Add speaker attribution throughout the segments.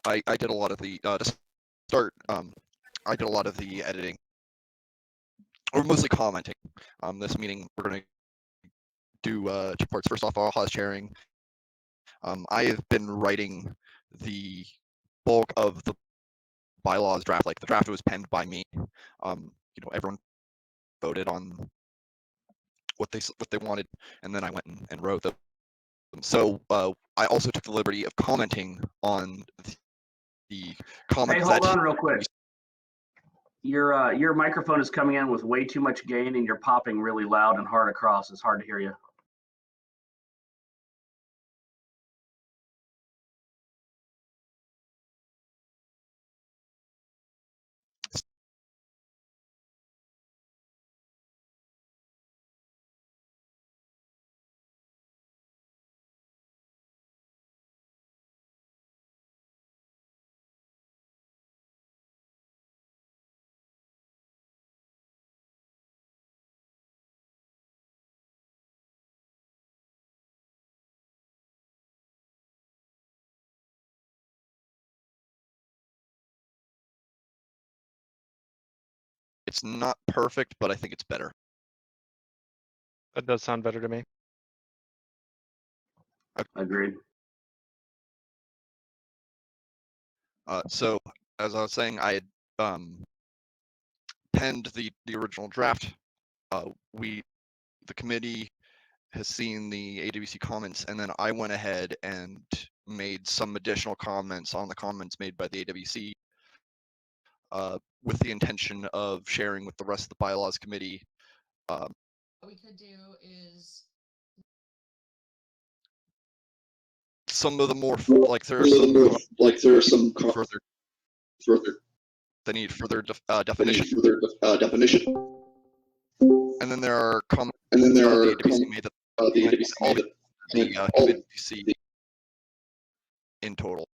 Speaker 1: I did a lot of the to start. I did a lot of the editing, or mostly commenting. This meeting we're going to do 2 parts. First off, I'll sharing. I have been writing the bulk of the bylaws draft. Like the draft was penned by me. Everyone voted on what they wanted, and then I went and wrote them. So I also took the liberty of commenting on the comments.
Speaker 2: Hey, hold on real quick. Your microphone is coming in with way too much gain, and you're popping really loud and hard across. It's hard to hear you.
Speaker 1: It's not perfect, but I think it's better.
Speaker 3: That does sound better to me.
Speaker 2: Agreed.
Speaker 1: So as I was saying, I had penned the original draft. The committee has seen the AWC comments, and then I went ahead and made some additional comments on the comments made by the AWC with the intention of sharing with the rest of the bylaws committee.
Speaker 4: What we could do is
Speaker 1: some of the more there are some further they need further definition. And then there are comments the AWC made that the committee in total,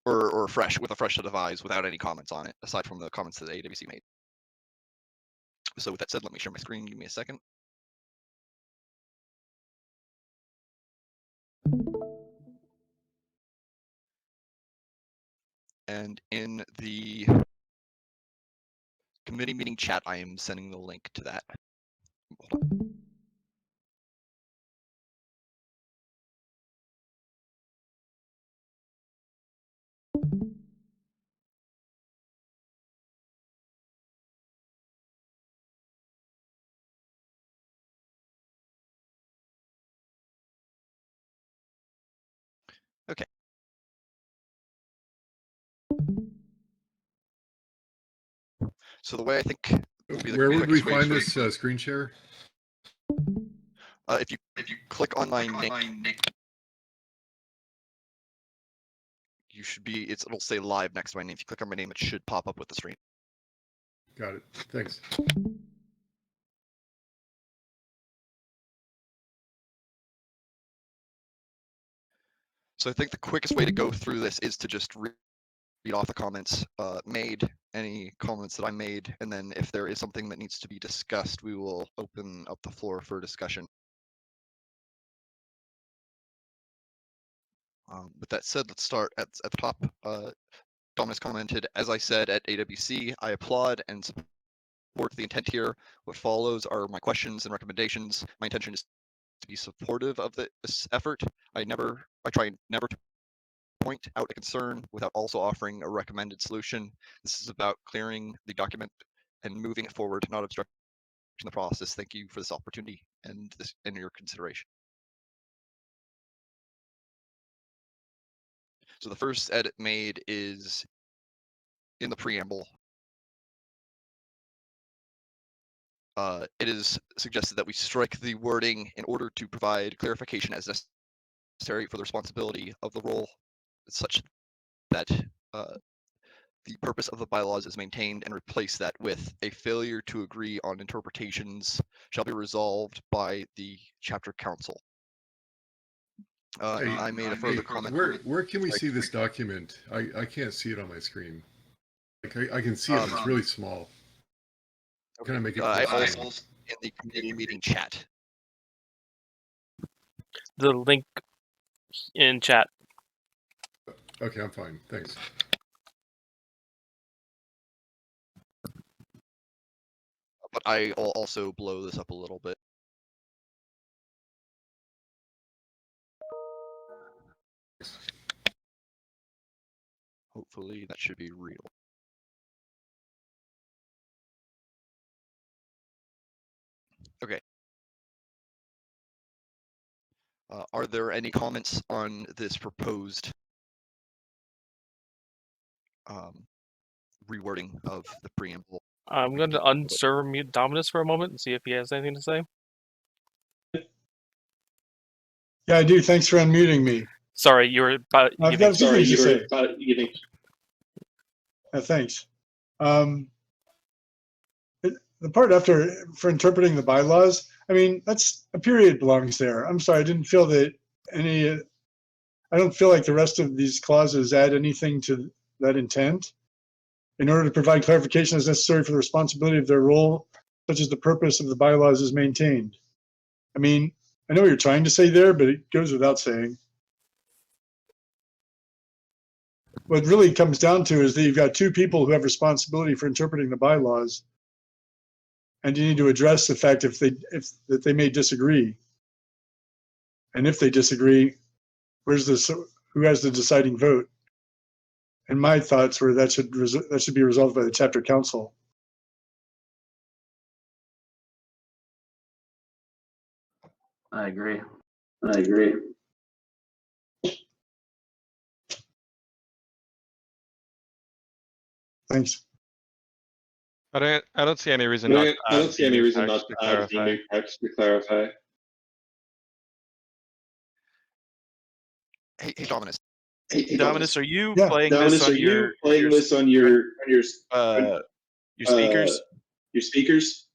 Speaker 1: or fresh with a fresh set of eyes without any comments on it, aside from the comments that the AWC made. So with that said, let me share my screen. Give me a second. And in the committee meeting chat, I am sending the link to that. Hold on. Okay. So the way I think
Speaker 5: where would we find this screen share?
Speaker 1: If you click on my name, you should be. It'll say live next to my name. If you click on my name, it should pop up with the screen.
Speaker 5: Got it. Thanks.
Speaker 1: So I think the quickest way to go through this is to just read off the comments made, any comments that I made, and then if there is something that needs to be discussed, we will open up the floor for discussion. With that said, let's start at the top. Dominus commented, as I said at AWC, I applaud and support the intent here. What follows are my questions and recommendations. My intention is to be supportive of this effort. I try never to point out a concern without also offering a recommended solution. This is about clearing the document and moving it forward, not obstructing the process. Thank you for this opportunity and your consideration. So the first edit made is in the preamble. It is suggested that we strike the wording in order to provide clarification as necessary for the responsibility of the role, such that the purpose of the bylaws is maintained, and replace that with a failure to agree on interpretations shall be resolved by the chapter council.
Speaker 5: Hey,
Speaker 1: I made a further comment.
Speaker 5: Where can we see this document? I can't see it on my screen. Like I can see it, but it's really small. Can I make it?
Speaker 1: I also in the committee meeting chat.
Speaker 3: The link in chat.
Speaker 5: Okay, I'm fine. Thanks.
Speaker 1: But I'll also blow this up a little bit. Hopefully that should be real. Okay. Are there any comments on this proposed rewording of the preamble?
Speaker 3: I'm going to unserve mute Dominus for a moment and see if he has anything to say.
Speaker 6: Yeah, I do. Thanks for unmuting me.
Speaker 3: Sorry, you were about.
Speaker 6: I've got a few things to say.
Speaker 7: Giving.
Speaker 6: Thanks. The part after for interpreting the bylaws, I mean, that's a period belongs there. I'm sorry, I didn't feel that any. I don't feel like the rest of these clauses add anything to that intent. In order to provide clarification as necessary for the responsibility of their role, such as the purpose of the bylaws is maintained. I mean, I know what you're trying to say there, but it goes without saying. What it really comes down to is that you've got two people who have responsibility for interpreting the bylaws, and you need to address the fact that they may disagree. And if they disagree, who has the deciding vote? And my thoughts were that should be resolved by the chapter council.
Speaker 2: I agree.
Speaker 6: Thanks.
Speaker 3: I don't see any reason not.
Speaker 7: I don't see any reason not
Speaker 3: to
Speaker 7: to add the
Speaker 3: clarify.
Speaker 7: new text to clarify.
Speaker 1: Hey, Dominus.
Speaker 8: Dominus, are you
Speaker 6: Yeah.
Speaker 8: playing
Speaker 7: Dominus,
Speaker 8: this
Speaker 7: are
Speaker 8: on
Speaker 7: you playing this on your
Speaker 8: speakers?
Speaker 7: Your speakers?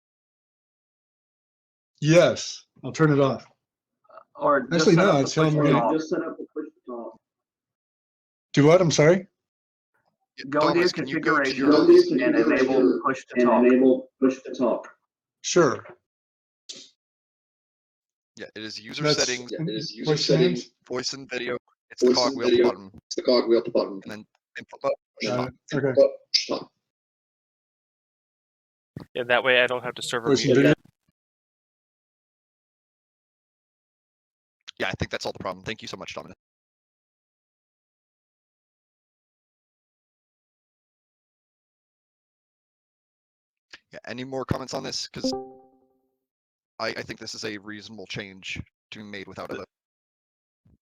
Speaker 6: Yes, I'll turn it off.
Speaker 2: Or just
Speaker 6: Actually,
Speaker 2: set
Speaker 6: no,
Speaker 2: up the
Speaker 6: it's telling
Speaker 2: push
Speaker 6: me-
Speaker 2: to talk.
Speaker 7: Just set up the push to talk.
Speaker 6: Do what? I'm sorry?
Speaker 2: Go into your
Speaker 1: Dominus, can you go to your
Speaker 2: configurations and enable push to talk.
Speaker 7: Enable push to talk.
Speaker 6: Sure.
Speaker 1: Yeah, it is user
Speaker 6: That's-
Speaker 1: settings,
Speaker 7: Yeah, it is user
Speaker 6: Voice
Speaker 7: settings.
Speaker 6: commands?
Speaker 1: voice and video. It's the
Speaker 7: Voice and
Speaker 1: cogwheel at the
Speaker 7: video.
Speaker 1: bottom,
Speaker 7: It's the cogwheel at the bottom.
Speaker 1: and then input button.
Speaker 6: Got it. Okay.
Speaker 7: Push to talk.
Speaker 3: Yeah, that way I don't have to server
Speaker 6: Voice and
Speaker 3: mute.
Speaker 6: video?
Speaker 1: Yeah, I think that's all the problem. Thank you so much, Dominus. Yeah, any more comments on this? Because I think this is a reasonable change to be made without a vote.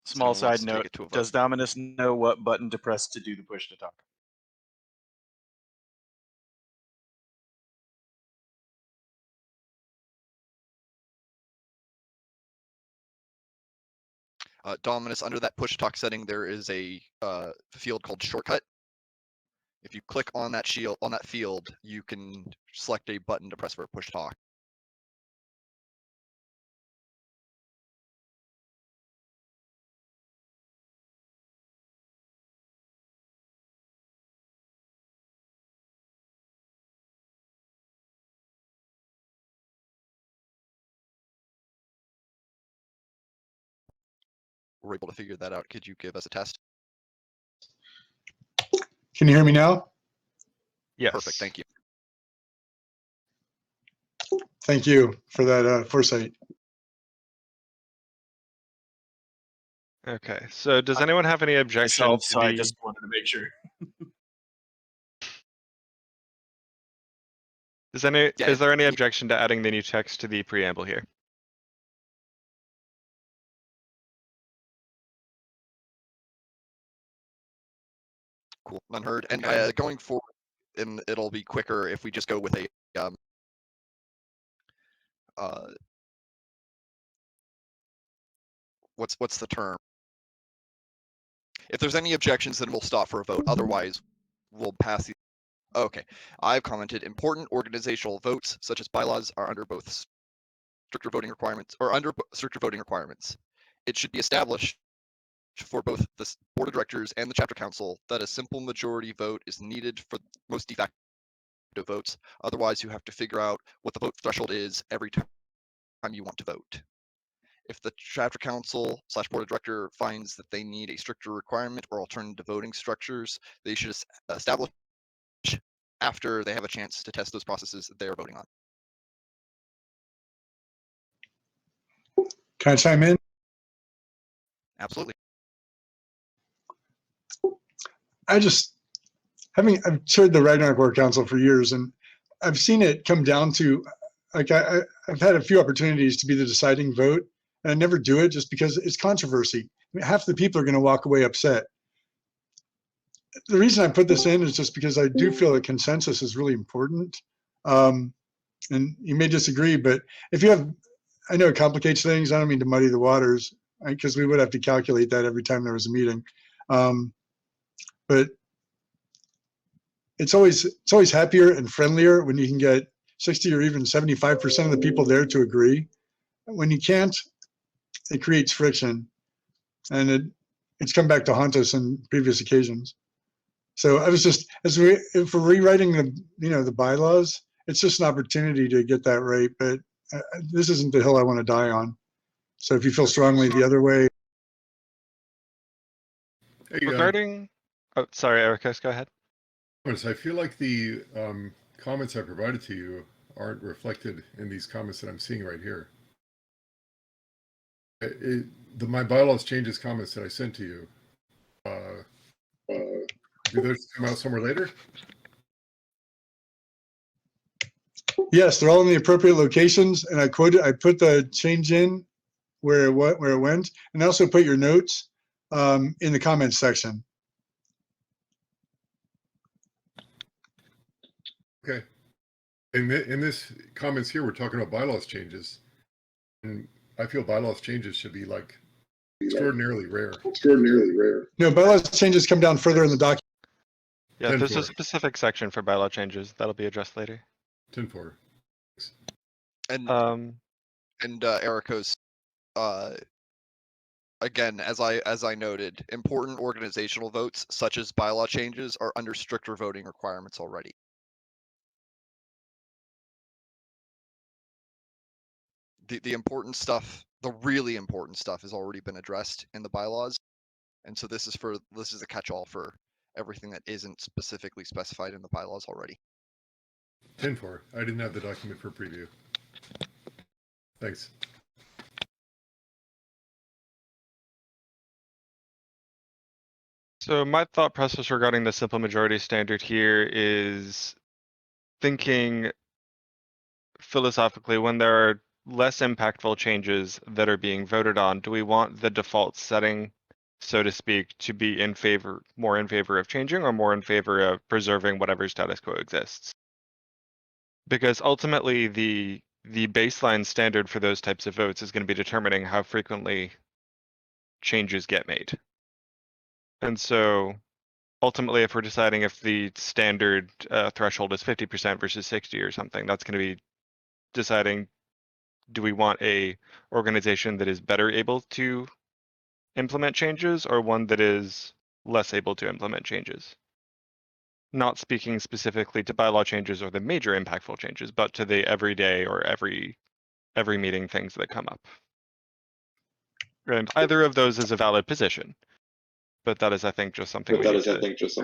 Speaker 8: Small
Speaker 1: Someone wants
Speaker 8: side
Speaker 1: to take
Speaker 8: note,
Speaker 1: it to a vote.
Speaker 8: does Dominus know what button to press to do the push to talk?
Speaker 1: Dominus, under that push talk setting, there is a field called shortcut. If you click on that field, you can select a button to press for a push talk. We're able to figure that out. Could you give us a test?
Speaker 6: Can you hear me now?
Speaker 3: Yes.
Speaker 1: Perfect, thank you.
Speaker 6: Thank you for that foresight.
Speaker 3: Okay. So does anyone have any objection
Speaker 8: Myself,
Speaker 3: to
Speaker 8: so I
Speaker 3: the-
Speaker 8: just wanted to make sure.
Speaker 1: Yeah,
Speaker 3: Is there any
Speaker 1: y-
Speaker 3: objection to adding the new text to the preamble here?
Speaker 1: Cool, none heard. And going forward, and it'll be quicker if we just go with a what's the term? If there's any objections, then we'll stop for a vote. Otherwise, we'll pass the. Okay, I've commented important organizational votes such as bylaws are under both stricter voting requirements stricter voting requirements. It should be established for both the board of directors and the chapter council that a simple majority vote is needed for most de facto votes. Otherwise, you have to figure out what the vote threshold is every time you want to vote. If the chapter council / board of director finds that they need a stricter requirement or alternative voting structures, they should establish after they have a chance to test those processes that they are voting on.
Speaker 6: Can I chime in?
Speaker 1: Absolutely.
Speaker 6: I've chaired the Ragnarok War Council for years, and I've seen it come down to, like, I've had a few opportunities to be the deciding vote, and I never do it just because it's controversy. I mean, half the people are going to walk away upset. The reason I put this in is just because I do feel that consensus is really important. And you may disagree, but if you have, I know it complicates things. I don't mean to muddy the waters, because we would have to calculate that every time there was a meeting. But it's always happier and friendlier when you can get 60 or even 75% of the people there to agree. When you can't, it creates friction, and it's come back to haunt us on previous occasions. So I was just, if we're rewriting the bylaws, it's just an opportunity to get that right. But this isn't the hill I want to die on. So if you feel strongly the other way.
Speaker 5: Hey,
Speaker 9: Regarding, oh, sorry, Erekose, go ahead.
Speaker 5: I feel like the comments I provided to you aren't reflected in these comments that I'm seeing right here. My bylaws changes comments that I sent to you. Do those come out somewhere later?
Speaker 6: Yes, they're all in the appropriate locations, and I put the change in where it went, and also put your notes in the comments section.
Speaker 5: Okay. In this comments here, we're talking about bylaws changes, and I feel bylaws changes should be like extraordinarily rare.
Speaker 7: Extraordinarily rare.
Speaker 6: No, bylaws changes come down further in the document.
Speaker 9: Yeah, there's a
Speaker 5: 10-4.
Speaker 9: specific section for bylaw changes that'll be addressed later.
Speaker 5: 10-4.
Speaker 1: And Erekose, again, as I noted, important organizational votes such as bylaw changes are under stricter voting requirements already. The important stuff, the really important stuff, has already been addressed in the bylaws, and so this is a catch-all for everything that isn't specifically specified in the bylaws already.
Speaker 5: 10-4. I didn't have the document for preview. Thanks.
Speaker 9: So my thought process regarding the simple majority standard here is thinking philosophically, when there are less impactful changes that are being voted on, do we want the default setting, so to speak, to be more in favor of changing or more in favor of preserving whatever status quo exists? Because ultimately the baseline standard for those types of votes is going to be determining how frequently changes get made. And so ultimately, if we're deciding if the standard threshold is 50% versus 60 or something, that's going to be deciding, do we want a organization that is better able to implement changes or one that is less able to implement changes? Not speaking specifically to bylaw changes or the major impactful changes, but to the everyday or every meeting things that come up. And either of those is a valid position. But that is, I think, just something we need to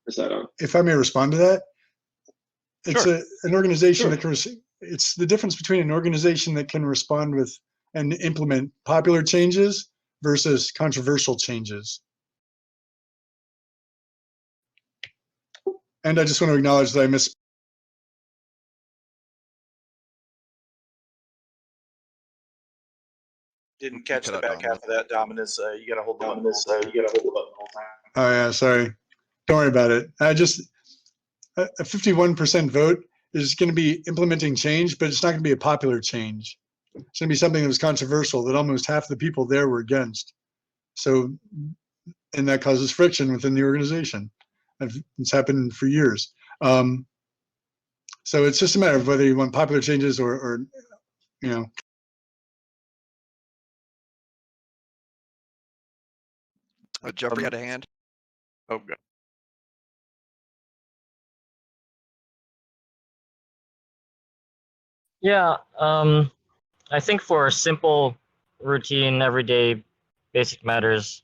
Speaker 9: decide on.
Speaker 6: If I may respond to that, it's
Speaker 9: Sure.
Speaker 6: an organization that can. It's the difference between an organization that can respond with and implement popular changes versus controversial changes. And I just want to acknowledge that I missed.
Speaker 8: Didn't catch
Speaker 1: cut
Speaker 8: the
Speaker 1: out
Speaker 8: back half
Speaker 1: Dominus.
Speaker 8: of that, Dominus. You gotta hold the button. You gotta hold the button the whole time.
Speaker 6: Oh yeah, sorry. Don't worry about it. A 51% vote is going to be implementing change, but it's not going to be a popular change. It's going to be something that was controversial that almost half the people there were against. So, and that causes friction within the organization. It's happened for years. So it's just a matter of whether you want popular changes or you know.
Speaker 1: Jeffrey had a hand.
Speaker 8: Oh, God.
Speaker 10: Yeah, I think for simple routine, everyday, basic matters,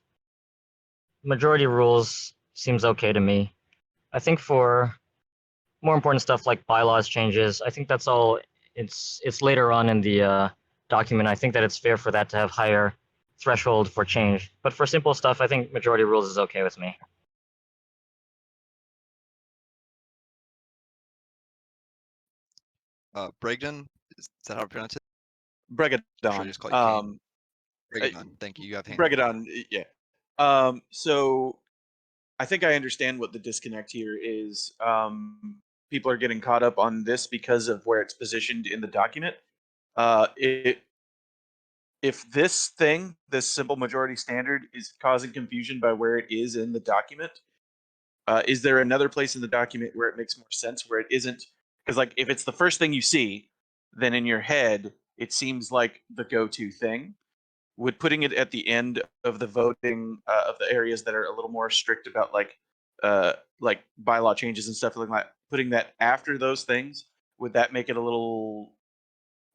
Speaker 10: majority rules seems okay to me. I think for more important stuff like bylaws changes, I think that's all. It's later on in the document. I think that it's fair for that to have higher threshold for change. But for simple stuff, I think majority rules is okay with me.
Speaker 1: Bregadon, is that how to pronounce it?
Speaker 8: Bregadon.
Speaker 1: Should I just call you Kane? Bregadon, thank you. You have hand.
Speaker 8: Bregadon, yeah. So I think I understand what the disconnect here is. People are getting caught up on this because of where it's positioned in the document. If this thing, this simple majority standard, is causing confusion by where it is in the document, is there another place in the document where it makes more sense, where it isn't? Because like if it's the first thing you see, then in your head it seems like the go-to thing. Would putting it at the end of the voting of the areas that are a little more strict about like bylaw changes and stuff like that, putting that after those things, would that make it a little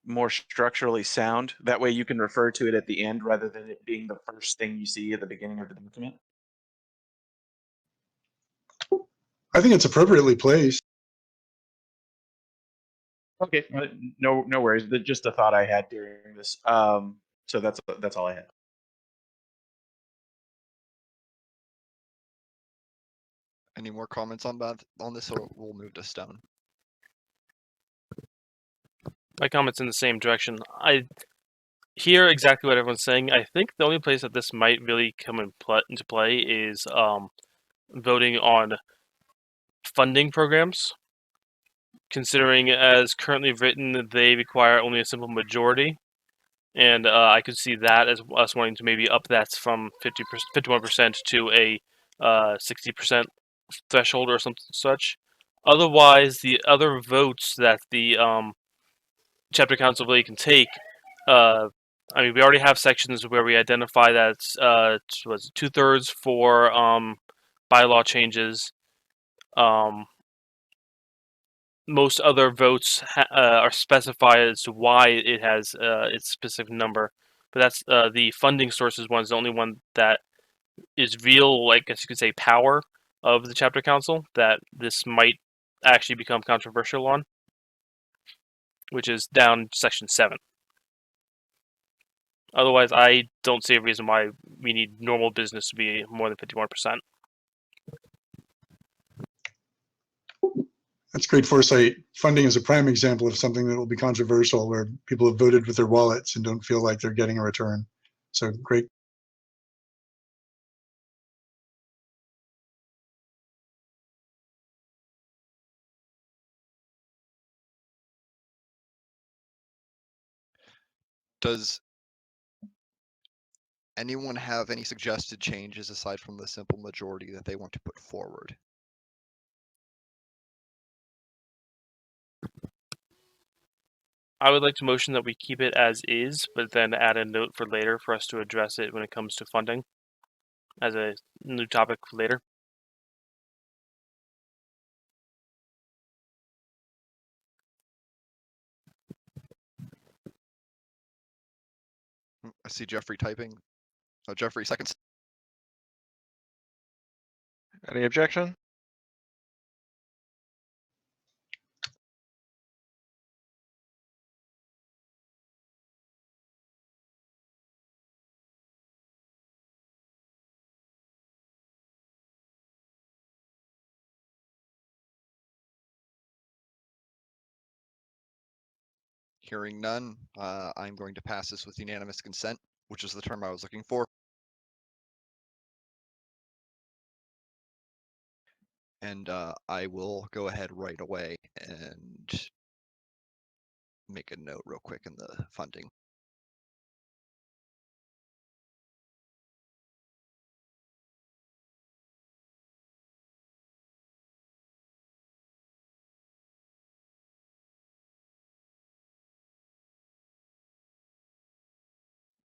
Speaker 8: more structurally sound? That way you can refer to it at the end rather than it being the first thing you see at the beginning of the document.
Speaker 6: I think it's appropriately placed.
Speaker 8: Okay, no worries. Just a thought I had during this. So that's all I had.
Speaker 1: Any more comments on that on this, or we'll move to Stone?
Speaker 3: My comments in the same direction. I hear exactly what everyone's saying. I think the only place that this might really come into play is voting on funding programs. Considering as currently written, they require only a simple majority. And I could see that as us wanting to maybe up that from 51% to a 60% threshold or something such. Otherwise, the other votes that the chapter council really can take, I mean, we already have sections where we identify that was 2/3 for bylaw changes. Most other votes are specified as to why it has its specific number, but that's the funding sources one is the only one that is real, like I guess you could say, power of the chapter council that this might actually become controversial on, which is down section 7. Otherwise, I don't see a reason why we need normal business to be more than 51%.
Speaker 6: That's great foresight. Funding is a prime example of something that will be controversial, where people have voted with their wallets and don't feel like they're getting a return. So great.
Speaker 1: Does anyone have any suggested changes aside from the simple majority that they want to put forward?
Speaker 3: I would like to motion that we keep it as is, but then add a note for later for us to address it when it comes to funding as a new topic for later.
Speaker 1: I see Jeffrey typing. Oh, Jeffrey, seconds.
Speaker 9: Any objection?
Speaker 1: Hearing none, I'm going to pass this with unanimous consent, which is the term I was looking for. And I will go ahead right away and make a note real quick in the funding.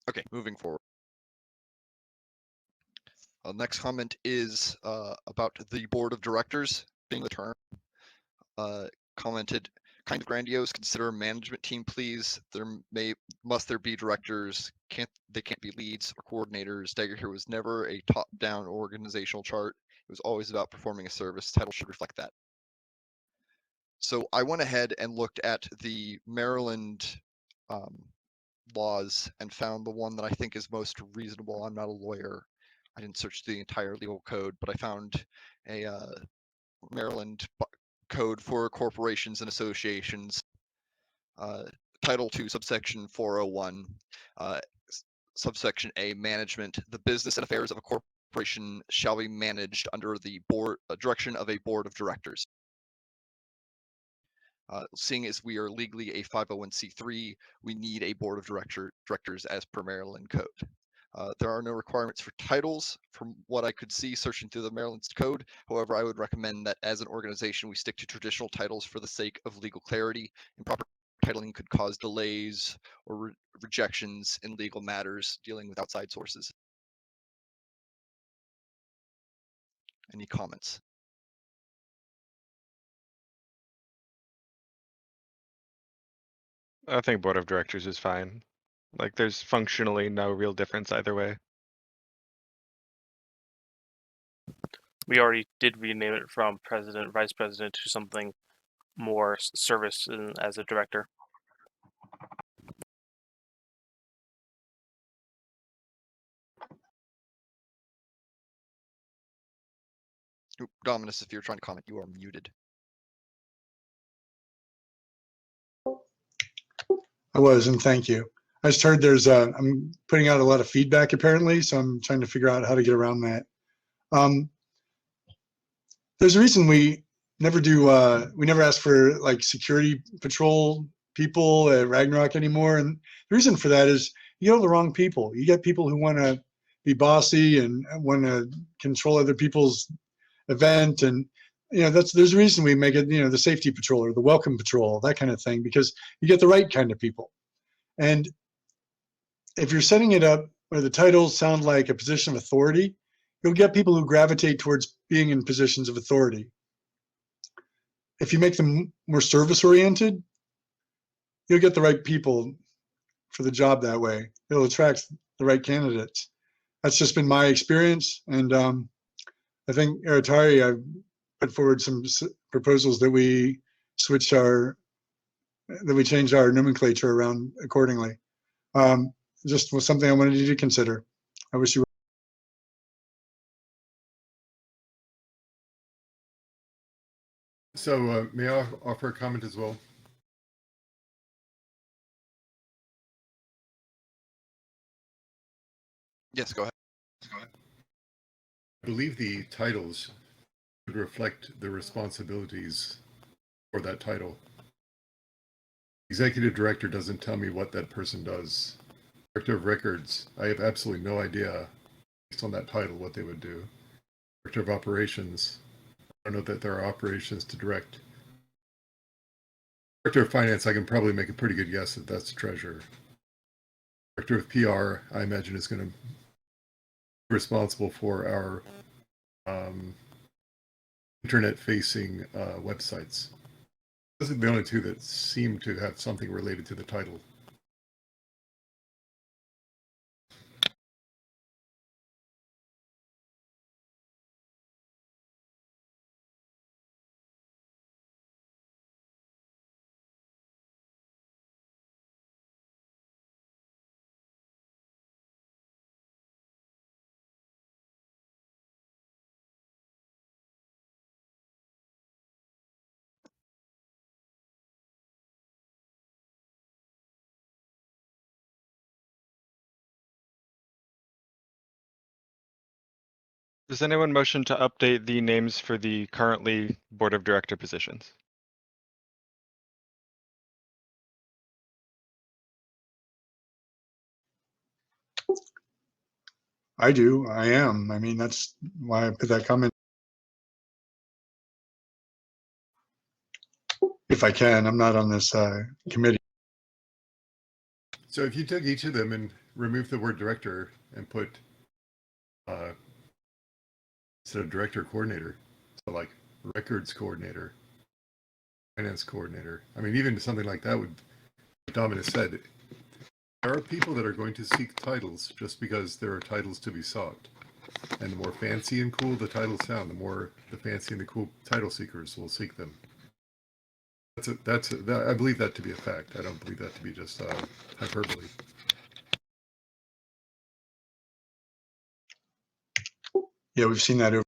Speaker 1: Okay, moving forward. Next comment is about the board of directors being the term. Commented, kind of grandiose. Consider a management team, please. Must there be directors? They can't be leads or coordinators. Dagorhir was never a top-down organizational chart. It was always about performing a service. Title should reflect that. So I went ahead and looked at the Maryland laws and found the one that I think is most reasonable. I'm not a lawyer. I didn't search the entire legal code, but I found a Maryland code for corporations and associations, Title 2, subsection 401, subsection A, management. The business and affairs of a corporation shall be managed under the direction of a board of directors. Seeing as we are legally a 501c3, we need a board of directors as per Maryland code. There are no requirements for titles from what I could see searching through the Maryland's code. However, I would recommend that as an organization, we stick to traditional titles for the sake of legal clarity. Improper titling could cause delays or rejections in legal matters dealing with outside sources. Any comments?
Speaker 9: I think board of directors is fine. Like, there's functionally no real difference either way.
Speaker 3: We already did rename it from president, vice president to something more service as a director.
Speaker 1: Oop, Dominus, if you're trying to comment, you are muted.
Speaker 6: I was, and thank you. I just heard I'm putting out a lot of feedback apparently, so I'm trying to figure out how to get around that. There's a reason we never ask for like security patrol people at Ragnarok anymore. And the reason for that is you get all the wrong people. You get people who want to be bossy and want to control other people's event. And, there's a reason we make it, the safety patrol or the welcome patrol, that kind of thing, because you get the right kind of people. And if you're setting it up where the titles sound like a position of authority, you'll get people who gravitate towards being in positions of authority. If you make them more service-oriented, you'll get the right people for the job that way. It'll attract the right candidates. That's just been my experience. And I think Aratari, I've put forward some proposals that we change our nomenclature around accordingly. Just was something I wanted you to consider. I wish you were.
Speaker 5: So may I offer a comment as well?
Speaker 1: Yes, go ahead.
Speaker 5: I believe the titles should reflect the responsibilities for that title. Executive director doesn't tell me what that person does. Director of records, I have absolutely no idea based on that title what they would do. Director of operations, I don't know that there are operations to direct. Director of finance, I can probably make a pretty good guess that that's the treasurer. Director of PR, I imagine is going to be responsible for our internet-facing websites. Those are the only two that seem to have something related to the title.
Speaker 9: Does anyone motion to update the names for the currently board of director positions?
Speaker 6: I do. I am. I mean, that's why I put that comment. If I can, I'm not on this committee.
Speaker 5: So if you took each of them and removed the word director and put instead of director, coordinator, so like records coordinator, finance coordinator. I mean, even something like that would, Dominus said, there are people that are going to seek titles just because there are titles to be sought. And the more fancy and cool the titles sound, the more the fancy and the cool title seekers will seek them. I believe that to be a fact. I don't believe that to be just hyperbole.
Speaker 6: Yeah, we've seen that over.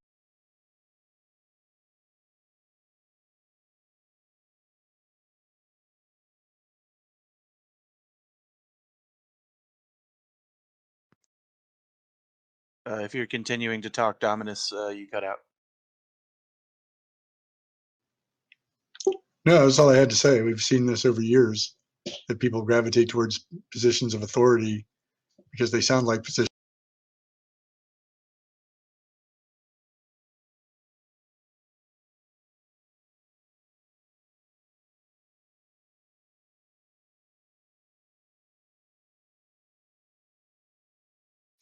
Speaker 8: If you're continuing to talk, Dominus, you cut out.
Speaker 6: No, that's all I had to say. We've seen this over years, that people gravitate towards positions of authority because they sound like positions.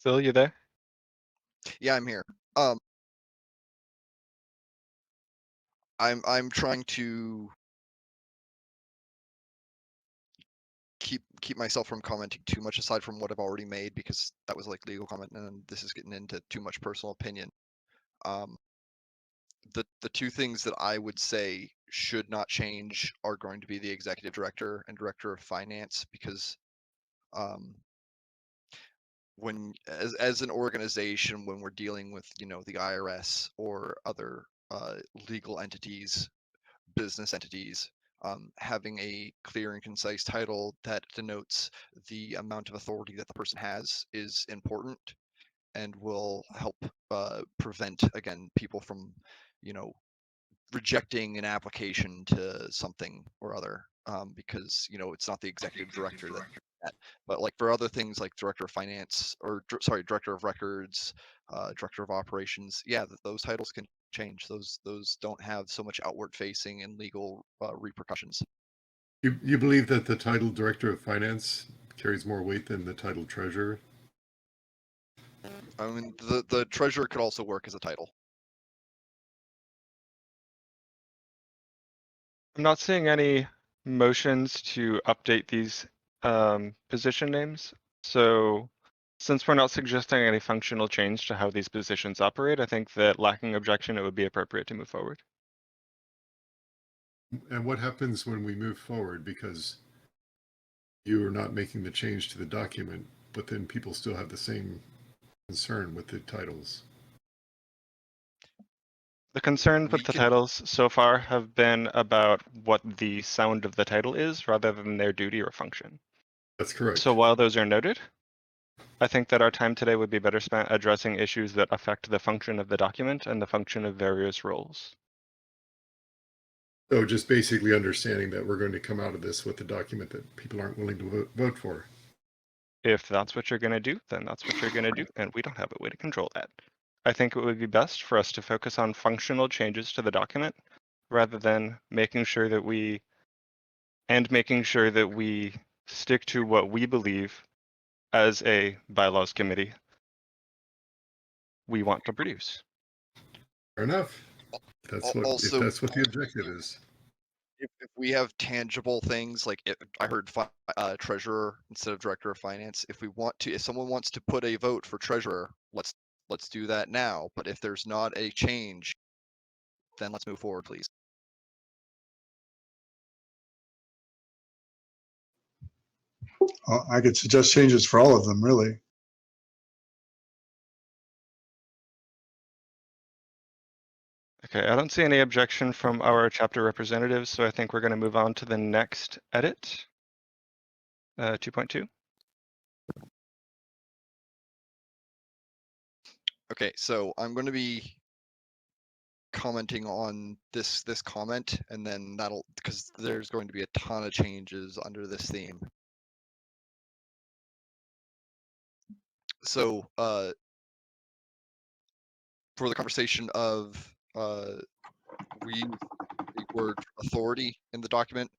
Speaker 9: Phil, you there?
Speaker 1: Yeah, I'm here. I'm trying to keep myself from commenting too much aside from what I've already made, because that was like legal comment, and this is getting into too much personal opinion. The two things that I would say should not change are going to be the executive director and director of finance, because when as an organization, when we're dealing with, you know, the IRS or other legal entities, business entities, having a clear and concise title that denotes the amount of authority that the person has is important, and will help prevent, again, people from, you know, rejecting an application to something or other, because, you know, it's not the executive director that, but like for other things like director of finance, or director of records, director of operations, yeah, those titles can change. Those don't have so much outward facing and legal repercussions.
Speaker 5: You believe that the title director of finance carries more weight than the title treasurer?
Speaker 1: I mean, the treasurer could also work as a title.
Speaker 9: I'm not seeing any motions to update these position names. So since we're not suggesting any functional change to how these positions operate, I think that lacking objection, it would be appropriate to move forward.
Speaker 5: And what happens when we move forward? Because you are not making the change to the document, but then people still have the same concern with the titles.
Speaker 9: The concern
Speaker 1: We
Speaker 9: with the
Speaker 1: can-
Speaker 9: titles so far have been about what the sound of the title is rather than their duty or function.
Speaker 5: That's correct.
Speaker 9: So while those are noted, I think that our time today would be better spent addressing issues that affect the function of the document and the function of various roles.
Speaker 5: So just basically understanding that we're going to come out of this with a document that people aren't willing to vote for.
Speaker 9: If that's what you're going to do, then that's what you're going to do, and we don't have a way to control that. I think it would be best for us to focus on functional changes to the document rather than making sure that we stick to what we believe as a bylaws committee we want to produce.
Speaker 5: Fair enough. If
Speaker 1: Also,
Speaker 5: that's what the objective is.
Speaker 1: if we have tangible things, like I heard treasurer instead of director of finance, if someone wants to put a vote for treasurer, let's do that now. But if there's not a change, then let's move forward, please.
Speaker 6: I could suggest changes for all of them, really.
Speaker 9: Okay, I don't see any objection from our chapter representatives, so I think we're going to move on to the next edit, 2.2.
Speaker 1: Okay, so I'm going to be commenting on this comment, and then because there's going to be a ton of changes under this theme. So for the conversation of we use the word authority in the document,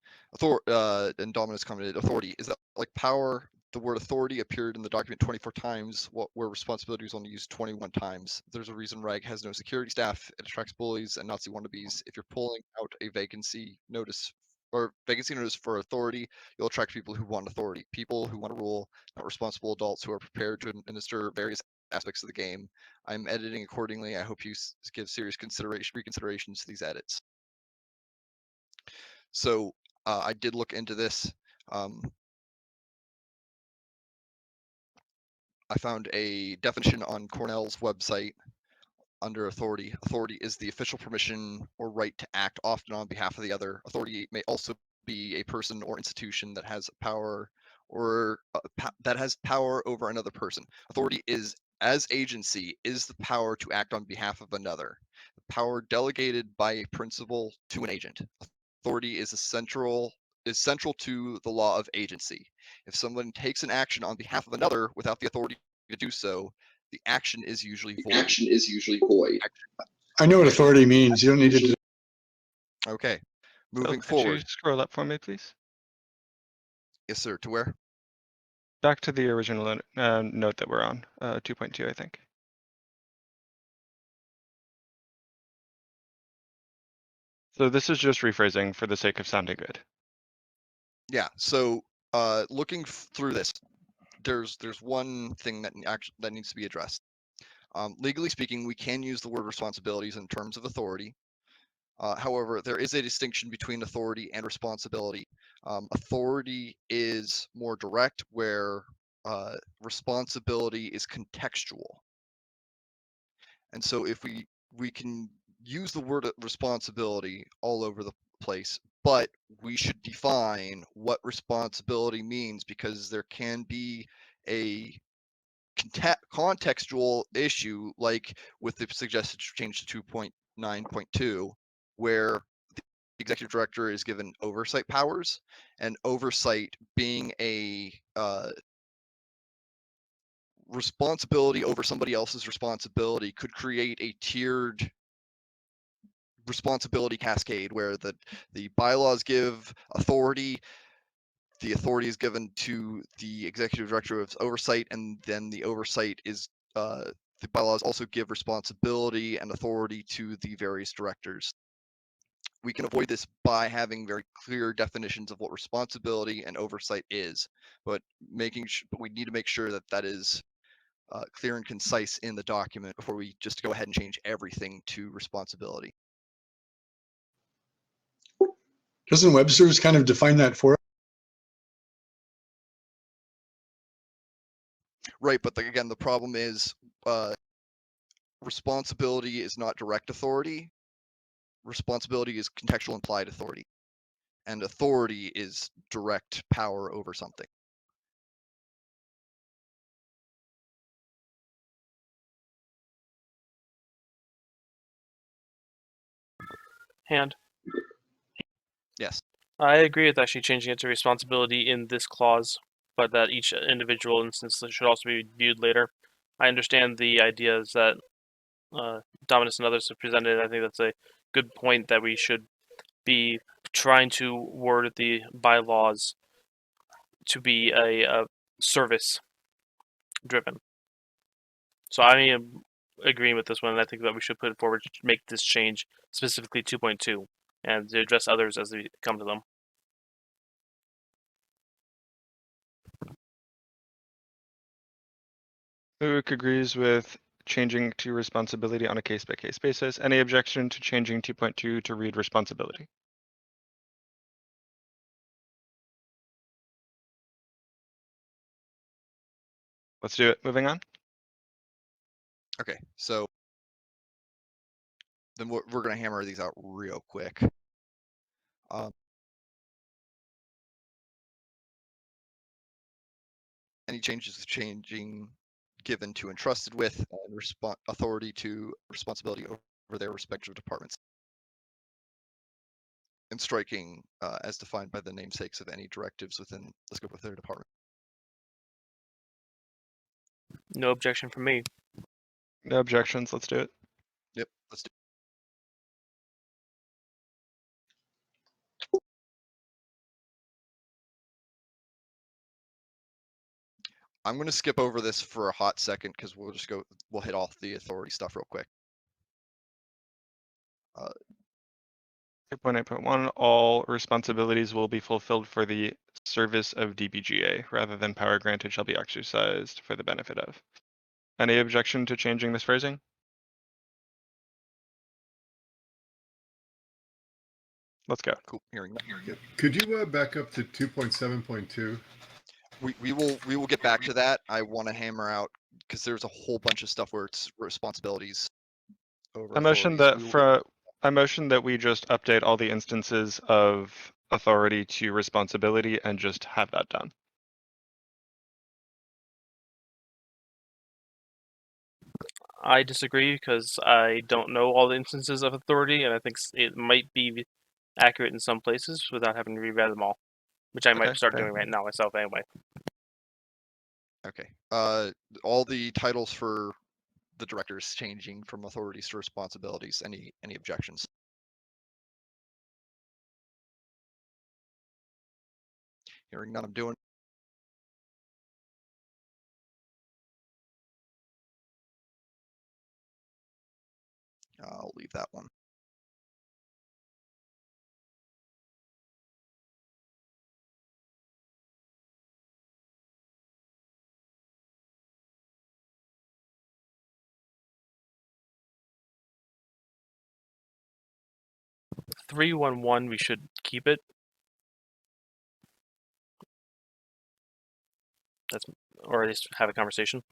Speaker 1: and Dominus commented, authority, is that like power the word authority appeared in the document 24 times, where responsibility was only used 21 times. There's a reason RAG has no security staff. It attracts bullies and Nazi wannabes. If you're pulling out a vacancy notice for authority, you'll attract people who want authority, people who want to rule, not responsible adults who are prepared to administer various aspects of the game. I'm editing accordingly. I hope you give serious reconsideration to these edits. So I did look into this. I found a definition on Cornell's website under authority. Authority is the official permission or right to act, often on behalf of the other. Authority may also be a person or institution that has power or that has power over another person. Authority is, as agency, is the power to act on behalf of another. The power delegated by a principal to an agent. Authority is central to the law of agency. If someone takes an action on behalf of another without the authority to do so, the action is usually void.
Speaker 6: I know what authority means. You don't need to.
Speaker 1: Okay,
Speaker 9: Phil,
Speaker 1: moving
Speaker 9: could you
Speaker 1: forward.
Speaker 9: scroll up for me, please?
Speaker 1: Yes, sir. To where?
Speaker 9: Back to the original note that we're on, 2.2, I think. So this is just rephrasing for the sake of sounding good.
Speaker 1: Yeah. So, looking through this, there's one thing that needs to be addressed. Legally speaking, we can use the word responsibilities in terms of authority. However, there is a distinction between authority and responsibility. Authority is more direct, where responsibility is contextual. And so if we can use the word responsibility all over the place, but we should define what responsibility means, because there can be a contextual issue, like with the suggested change to 2.9.2, where the executive director is given oversight powers, and oversight being a responsibility over somebody else's responsibility could create a tiered responsibility cascade, where the bylaws give authority, the authority is given to the executive director of oversight, and then the oversight is the bylaws also give responsibility and authority to the various directors. We can avoid this by having very clear definitions of what responsibility and oversight is, but we need to make sure that that is clear and concise in the document before we just go ahead and change everything to responsibility.
Speaker 6: Doesn't Webster's kind of define that for us?
Speaker 1: Right, but again, the problem is responsibility is not direct authority. Responsibility is contextual implied authority, and authority is direct power over something.
Speaker 3: Hand.
Speaker 1: Yes.
Speaker 3: I agree with actually changing it to responsibility in this clause, but that each individual instance should also be viewed later. I understand the ideas that Dominus and others have presented. I think that's a good point, that we should be trying to word the bylaws to be a service driven. So I am agreeing with this one, and I think that we should put it forward to make this change specifically 2.2 and to address others as they come to them.
Speaker 9: Moo-ook agrees with changing to responsibility on a case-by-case basis. Any objection to changing 2.2 to read responsibility? Let's do it. Moving on.
Speaker 1: Okay, so then we're going to hammer these out real quick. Any changes to changing given to entrusted with and authority to responsibility over their respective departments, and striking as defined by the namesakes of any directives within the scope of their department.
Speaker 3: No objection from me.
Speaker 9: No objections. Let's do it.
Speaker 1: Yep, let's do I'm going to skip over this for a hot second because we'll hit off the authority stuff real quick.
Speaker 9: 8.8.1, all responsibilities will be fulfilled for the service of DBGA, rather than power granted shall be exercised for the benefit of. Any objection to changing this phrasing? Let's go.
Speaker 1: Cool. Hearing that.
Speaker 5: Yep. Could you back up to 2.7.2?
Speaker 1: We will get back to that. I want to hammer out because there's a whole bunch of stuff where it's responsibilities over
Speaker 9: I motion
Speaker 1: authorities.
Speaker 9: that I motion that we just update all the instances of authority to responsibility and just have that done.
Speaker 3: I disagree because I don't know all the instances of authority, and I think it might be accurate in some places without having to reread them all, which I might
Speaker 9: Okay,
Speaker 3: start
Speaker 9: fair.
Speaker 3: doing right now myself anyway.
Speaker 1: Okay. All the titles for the directors changing from authorities to responsibilities. Any objections? Hearing none, I'm doing. I'll leave that one.
Speaker 3: Three one one, we should keep it. Or at least have a conversation.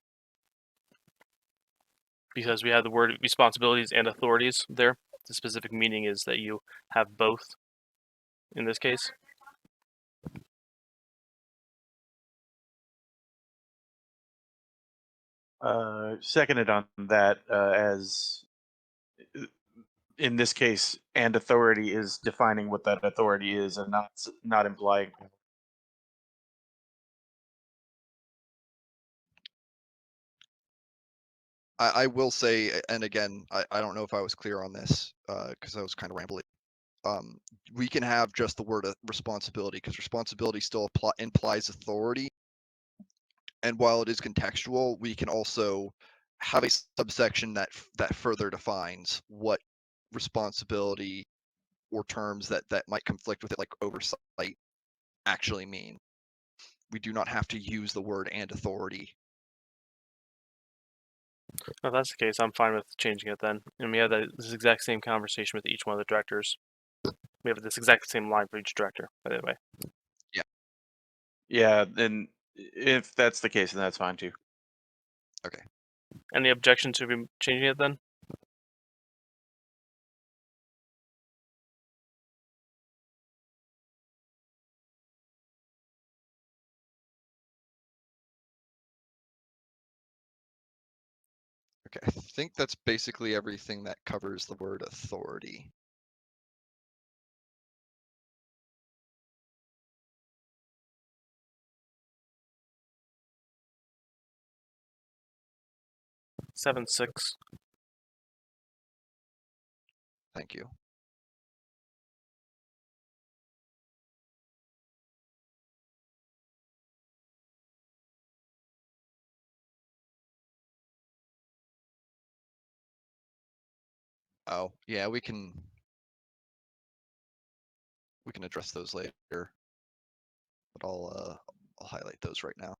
Speaker 3: Because we have the word responsibilities and authorities there. The specific meaning is that you have both in this case.
Speaker 8: Seconded on that, as in this case, and authority is defining what that authority is, and not implying.
Speaker 1: I will say, and again, I don't know if I was clear on this because I was kind of rambling. We can have just the word responsibility because responsibility still implies authority. And while it is contextual, we can also have a subsection that further defines what responsibility or terms that might conflict with it, like oversight, actually mean. We do not have to use the word and authority.
Speaker 3: If that's the case, I'm fine with changing it then. And we have this exact same conversation with each one of the directors. We have this exact same line for each director, by the way.
Speaker 8: Yeah, then if that's the case, then that's fine too.
Speaker 1: Okay.
Speaker 3: Any objection to changing it then?
Speaker 1: Okay, I think that's basically everything that covers the word authority.
Speaker 3: Seven six.
Speaker 1: Thank you. Oh, yeah, we can address those later, but I'll highlight those right now.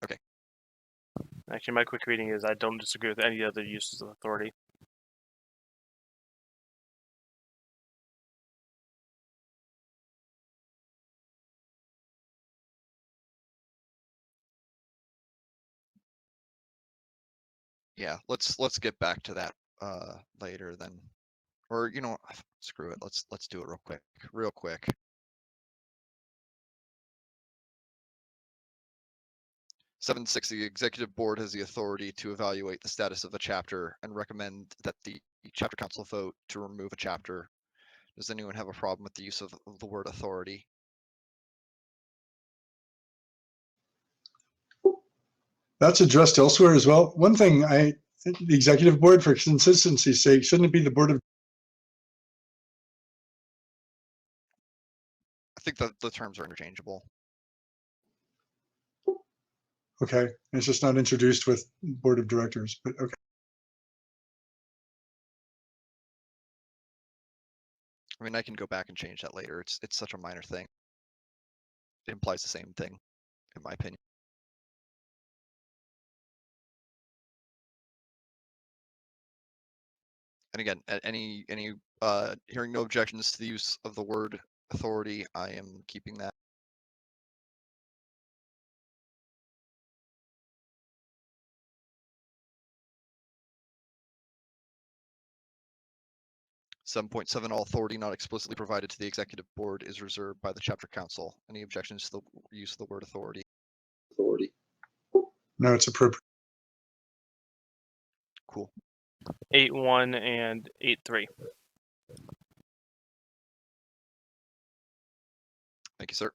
Speaker 1: Okay.
Speaker 3: Actually, my quick reading is I don't disagree with any other uses of authority.
Speaker 1: Yeah, let's get back to that later then. Or you know what, screw it. Let's do it real quick. Seven six, the executive board has the authority to evaluate the status of a chapter and recommend that the chapter council vote to remove a chapter. Does anyone have a problem with the use of the word authority?
Speaker 6: That's addressed elsewhere as well. One thing, the executive board, for consistency's sake, shouldn't it be the board of?
Speaker 1: I think that the terms are interchangeable.
Speaker 6: Okay, it's just not introduced with board of directors, but okay.
Speaker 1: I mean, I can go back and change that later. It's such a minor thing. It implies the same thing, in my opinion. And again, hearing no objections to the use of the word authority, I am keeping that. (7.7) All authority not explicitly provided to the executive board is reserved by the chapter council. Any objections to the use of the word authority?
Speaker 7: Authority.
Speaker 6: No, it's appropriate.
Speaker 1: Cool.
Speaker 3: 8.1 and 8.3.
Speaker 1: Thank you, sir.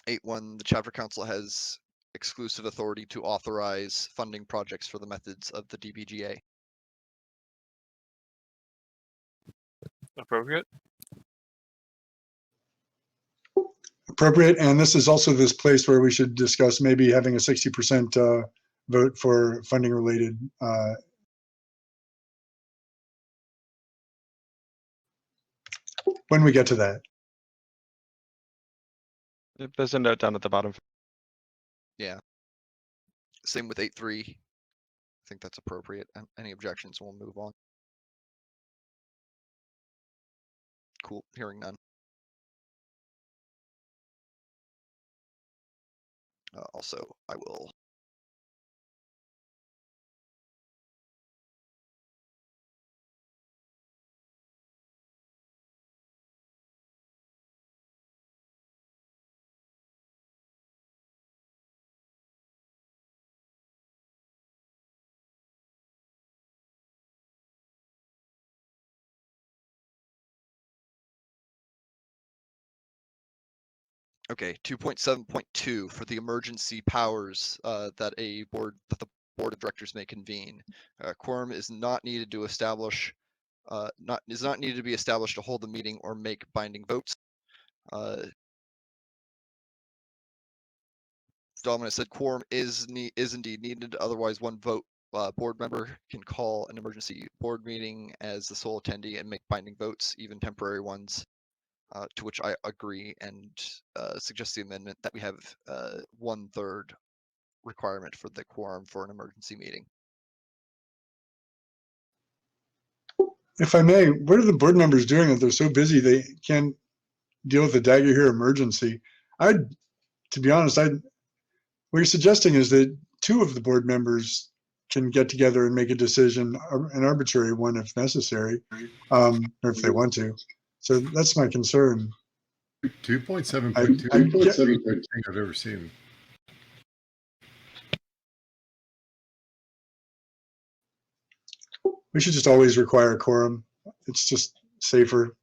Speaker 1: 8.1, the chapter council has exclusive authority to authorize funding projects for the methods of the DBGA.
Speaker 3: Appropriate.
Speaker 6: Appropriate, and this is also this place where we should discuss maybe having a 60% vote for funding related. When we get to that.
Speaker 9: There's a note down at the bottom.
Speaker 1: Yeah. Same with 8.3. I think that's appropriate. And any objections, we'll move on. Cool. Hearing none. Also, I will. Okay, 2.7.2 for the emergency powers that the board of directors may convene. Quorum is not needed to establish, is not needed to be established to hold the meeting or make binding votes. Dominus said quorum is indeed needed. Otherwise, one vote board member can call an emergency board meeting as the sole attendee and make binding votes, even temporary ones. To which I agree and suggest the amendment that we have 1/3 requirement for the quorum for an emergency meeting.
Speaker 6: If I may, what are the board members doing if they're so busy they can't deal with the Dagorhir emergency? To be honest, what you're suggesting is that 2 of the board members can get together and make a decision, an arbitrary one if necessary, or if they want to. So that's my concern.
Speaker 5: 2.7.2
Speaker 6: I- I-
Speaker 5: is the thing I've ever seen.
Speaker 6: We should just always require a quorum. It's just safer.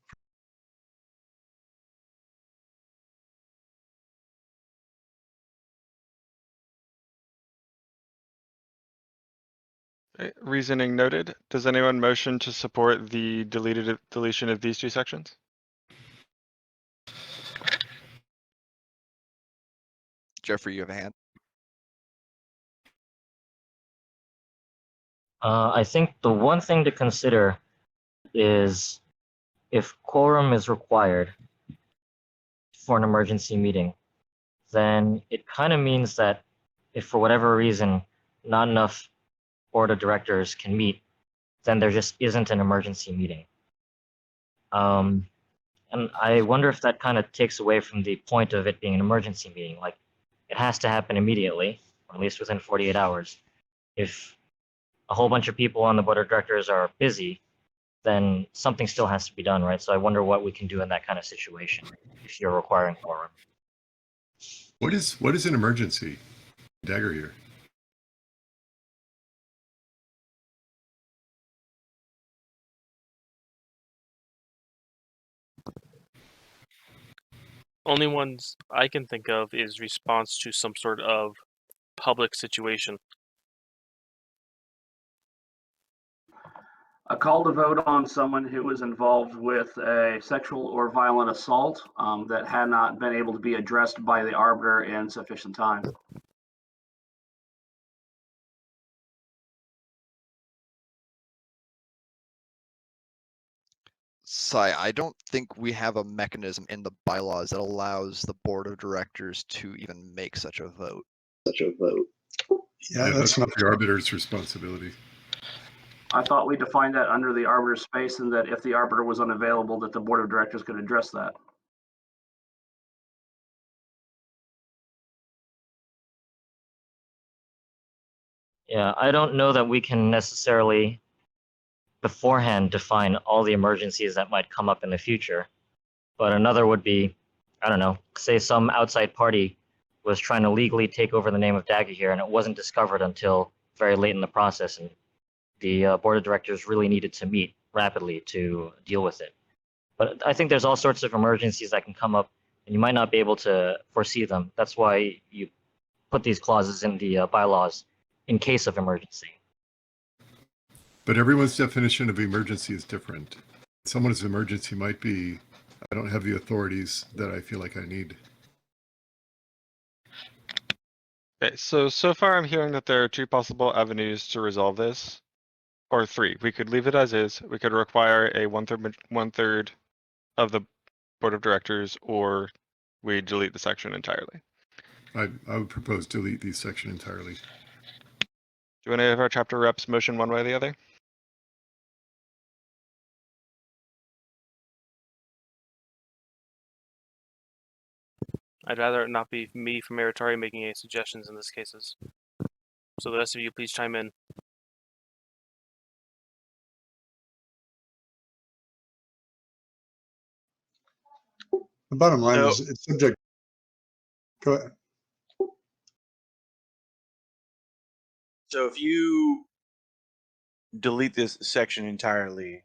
Speaker 9: Okay, reasoning noted. Does anyone motion to support the deletion of these 2 sections?
Speaker 1: Jeffrey, you have a hand.
Speaker 10: I think the one thing to consider is if quorum is required for an emergency meeting, then it kind of means that if for whatever reason not enough board of directors can meet, then there just isn't an emergency meeting. And I wonder if that kind of takes away from the point of it being an emergency meeting. Like, it has to happen immediately, or at least within 48 hours. If a whole bunch of people on the board of directors are busy, then something still has to be done, right? So I wonder what we can do in that kind of situation if you're requiring quorum.
Speaker 5: What is an emergency? Dagorhir.
Speaker 3: Only ones I can think of is response to some sort of public situation.
Speaker 2: A call to vote on someone who was involved with a sexual or violent assault that had not been able to be addressed by the Arbiter in sufficient time.
Speaker 1: Sai, I don't think we have a mechanism in the bylaws that allows the board of directors to even make such a vote.
Speaker 6: Yeah,
Speaker 5: That's not the arbiter's responsibility.
Speaker 2: I thought we defined that under the Arbiter space, and that if the Arbiter was unavailable, that the board of directors could address that.
Speaker 10: Yeah, I don't know that we can necessarily beforehand define all the emergencies that might come up in the future. But another would be, I don't know, say some outside party was trying to legally take over the name of Dagorhir and it wasn't discovered until very late in the process, and the board of directors really needed to meet rapidly to deal with it. But I think there's all sorts of emergencies that can come up and you might not be able to foresee them. That's why you put these clauses in the bylaws in case of emergency.
Speaker 5: But everyone's definition of emergency is different. Someone's emergency might be, I don't have the authorities that I feel like I need.
Speaker 9: Okay, so far I'm hearing that there are two possible avenues to resolve this, or three. We could leave it as is. We could require a one-third of the board of directors, or we delete the section entirely.
Speaker 5: I would propose delete the section entirely.
Speaker 9: Do any of our chapter reps motion one way or the other?
Speaker 3: I'd rather it not be me from Aratari making any suggestions in these cases. So the rest of you, please chime in.
Speaker 6: The bottom line
Speaker 8: So-
Speaker 6: is it's subject. Go ahead.
Speaker 8: So if you delete this section entirely,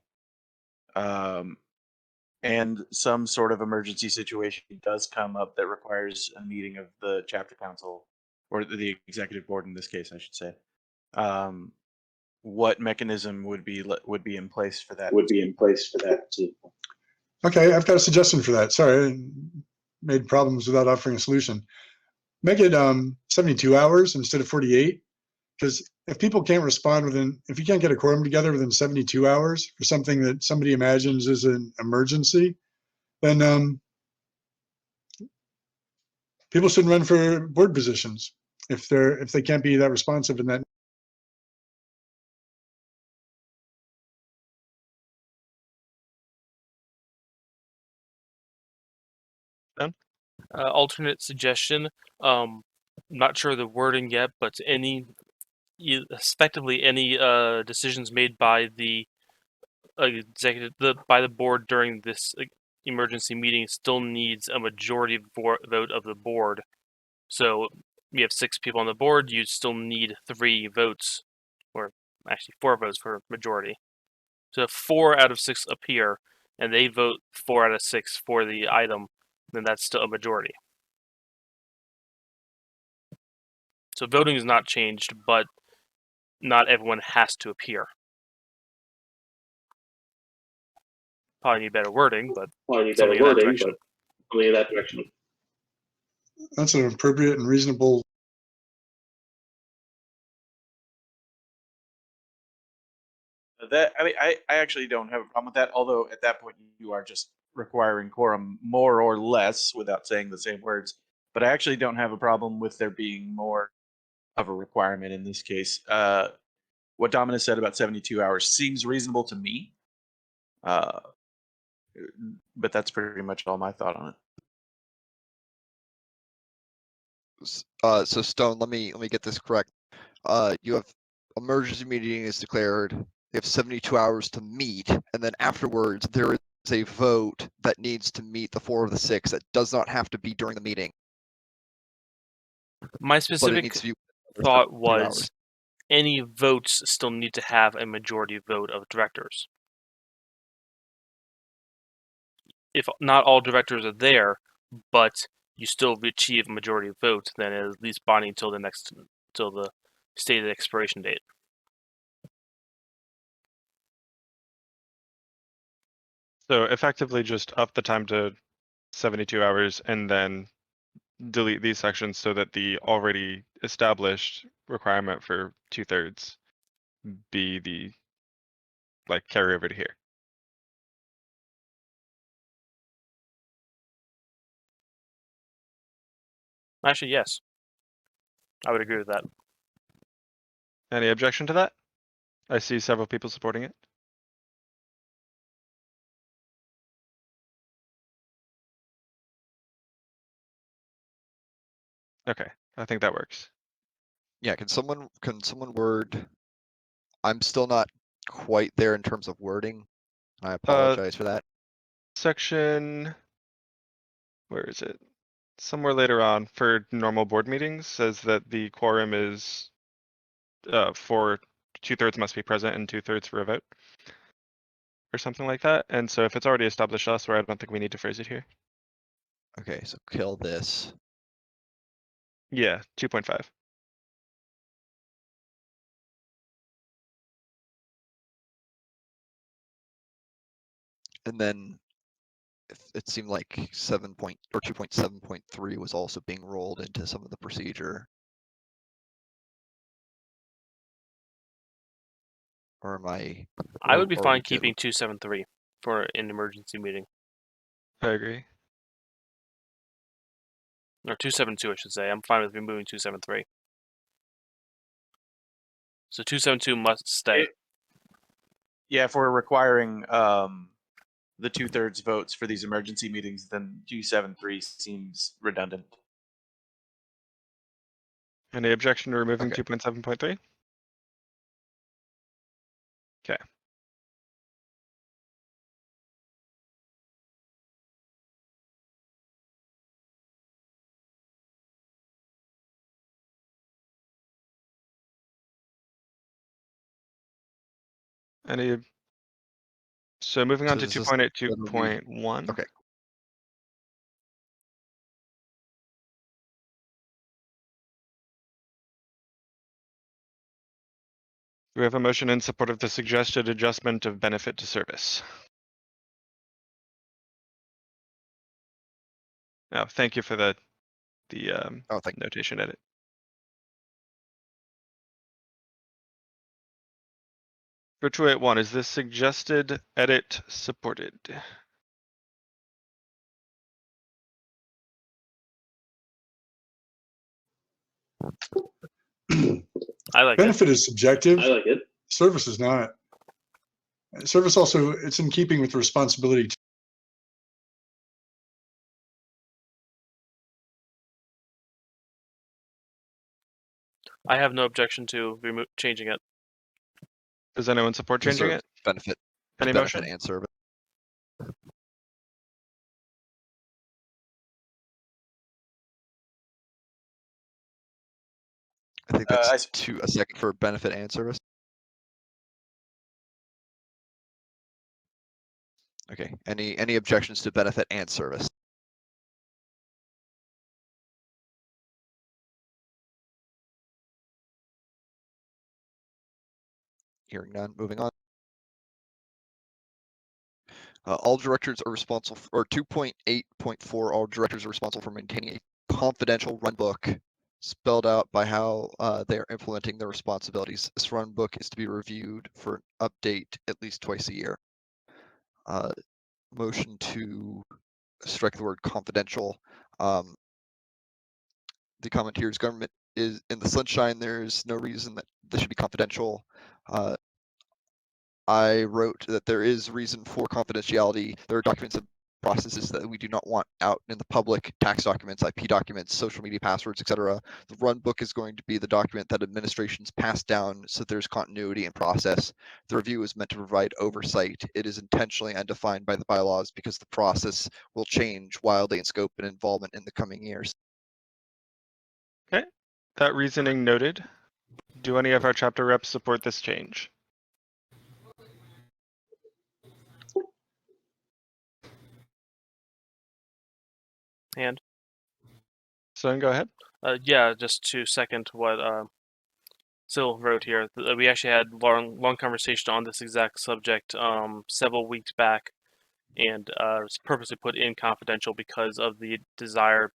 Speaker 8: and some sort of emergency situation does come up that requires a meeting of the chapter council, or the executive board in this case, I should say, what mechanism would be in place for that?
Speaker 6: Okay, I've got a suggestion for that. Sorry, I made problems without offering a solution. Make it 72 hours instead of 48. Because if people can't respond if you can't get a quorum together within 72 hours for something that somebody imagines is an emergency, then people shouldn't run for board positions if they can't be that responsive in that.
Speaker 3: Alternate suggestion. Not sure the wording yet, but effectively any decisions made by the executive, by the board during this emergency meeting still needs a majority vote of the board. So you have 6 people on the board, you still need 3 votes, or actually 4 votes for majority. So if 4 out of 6 appear and they vote 4 out of 6 for the item, then that's still a majority. So voting is not changed, but not everyone has to appear. Probably need better wording, but something in that direction.
Speaker 6: That's an appropriate and reasonable.
Speaker 8: I actually don't have a problem with that, although at that point you are just requiring quorum more or less without saying the same words. But I actually don't have a problem with there being more of a requirement in this case. What Dominus said about 72 hours seems reasonable to me. But that's pretty much all my thought on it.
Speaker 1: So Stone, let me get this correct. You have emergency meeting is declared. You have 72 hours to meet, and then afterwards there is a vote that needs to meet the 4 of the 6 that does not have to be during the meeting.
Speaker 3: My
Speaker 1: But it
Speaker 3: specific
Speaker 1: needs to be
Speaker 3: thought
Speaker 1: 72
Speaker 3: was
Speaker 1: hours.
Speaker 3: any votes still need to have a majority vote of directors. If not all directors are there, but you still achieve a majority of votes, then it is at least binding till the stated expiration date.
Speaker 9: So effectively just up the time to 72 hours and then delete these sections so that the already established requirement for 2/3 be the like carry over to here.
Speaker 3: Actually, yes. I would agree with that.
Speaker 9: Any objection to that? I see several people supporting it. Okay, I think that works.
Speaker 1: Yeah, can someone word? I'm still not quite there in terms of wording. I apologize for that.
Speaker 9: Section, where is it? Somewhere later on for normal board meetings says that the quorum is for 2/3 must be present and 2/3 for a vote. Or something like that. And so if it's already established elsewhere, I don't think we need to phrase it here.
Speaker 1: Okay, so kill this.
Speaker 9: Yeah, 2.5.
Speaker 1: And then it seemed like 2.7.3 was also being rolled into some of the procedure. Or am I?
Speaker 3: I would be
Speaker 1: or we
Speaker 3: fine
Speaker 1: good
Speaker 3: keeping
Speaker 1: with-
Speaker 3: 273 for an emergency meeting.
Speaker 9: I agree.
Speaker 3: Or 272, I should say. I'm fine with removing 273. So 272 must stay.
Speaker 8: Yeah, if we're requiring the 2/3 votes for these emergency meetings, then 273 seems redundant.
Speaker 9: Any objection to removing
Speaker 1: Okay.
Speaker 9: 2.7.3? Okay. So moving on
Speaker 1: So
Speaker 9: to
Speaker 1: this is
Speaker 9: 2.8.2.1.
Speaker 1: Okay.
Speaker 9: We have a motion in support of the suggested adjustment of benefit to service. Now, thank you for the
Speaker 1: Oh, thank you.
Speaker 9: notation edit. For 2.8.1, is this suggested edit supported?
Speaker 3: I like it.
Speaker 6: Benefit is subjective.
Speaker 7: I like it.
Speaker 6: Service is not. Service also, it's in keeping with the responsibility.
Speaker 3: I have no objection to changing it.
Speaker 9: Does anyone support
Speaker 1: To
Speaker 9: changing
Speaker 1: serve
Speaker 9: it?
Speaker 1: benefit.
Speaker 9: Any
Speaker 1: benefit
Speaker 9: motion?
Speaker 1: and service. I think that's a second for benefit and service. Okay. Any objections to benefit and service? Hearing none. Moving on. All directors are responsible for, or 2.8.4, all directors are responsible for maintaining a confidential run book spelled out by how they are implementing their responsibilities. This run book is to be reviewed for an update at least twice a year. Motion to strike the word confidential. The comment here is government is in the sunshine. There's no reason that this should be confidential. I wrote that there is reason for confidentiality. There are documents and processes that we do not want out in the public, tax documents, IP documents, social media passwords, etc. The run book is going to be the document that administrations pass down so there's continuity in process. The review is meant to provide oversight. It is intentionally undefined by the bylaws because the process will change wildly in scope and involvement in the coming years.
Speaker 9: Okay, that reasoning noted. Do any of our chapter reps support this change?
Speaker 3: Hand.
Speaker 9: So go ahead.
Speaker 3: Yeah, just to second what Sil wrote here. We actually had long conversation on this exact subject several weeks back, and was purposely put in confidential because of the desire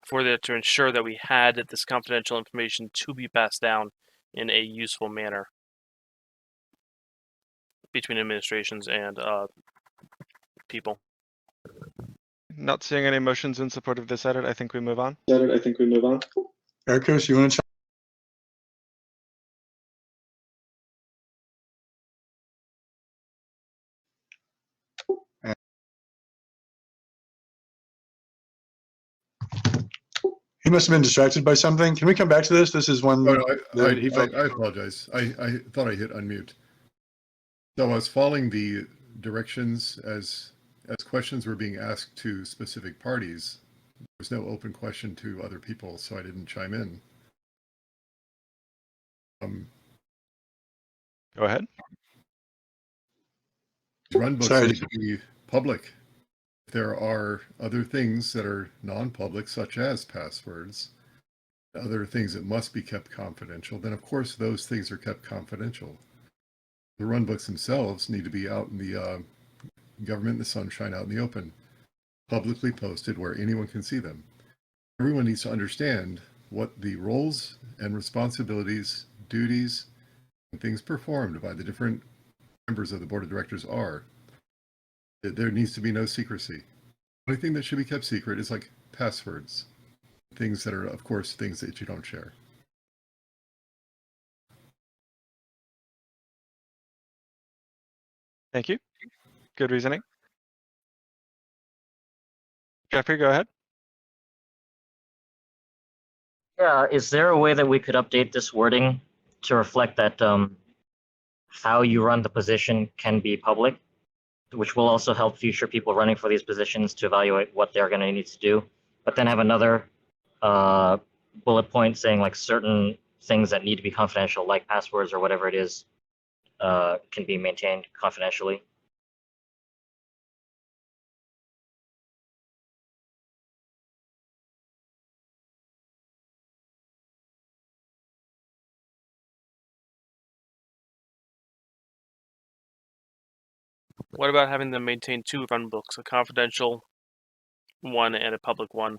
Speaker 3: for that to ensure that we had this confidential information to be passed down in a useful manner between administrations and people.
Speaker 9: Not seeing any motions in support of this edit, I think we move on.
Speaker 6: Erekose, you want to? He must have been distracted by something. Can we come back to this? This is one
Speaker 5: Oh, no,
Speaker 6: that he felt.
Speaker 5: I apologize. I thought I hit unmute. So I was following the directions as questions were being asked to specific parties. There was no open question to other people, so I didn't chime in.
Speaker 9: Go ahead.
Speaker 5: Run books
Speaker 6: Sorry.
Speaker 5: need to be public. If there are other things that are non-public, such as passwords, other things that must be kept confidential, then of course those things are kept confidential. The run books themselves need to be out in the government, in the sunshine, out in the open, publicly posted where anyone can see them. Everyone needs to understand what the roles and responsibilities, duties, and things performed by the different members of the board of directors are. There needs to be no secrecy. The only thing that should be kept secret is like passwords, things that are, of course, things that you don't share.
Speaker 9: Thank you. Good reasoning. Jeffrey, go ahead.
Speaker 10: Yeah, is there a way that we could update this wording to reflect that how you run the position can be public, which will also help future people running for these positions to evaluate what they're going to need to do, but then have another bullet point saying like certain things that need to be confidential, like passwords or whatever it is, can be maintained confidentially.
Speaker 3: What about having them maintain two run books, a confidential one and a public one?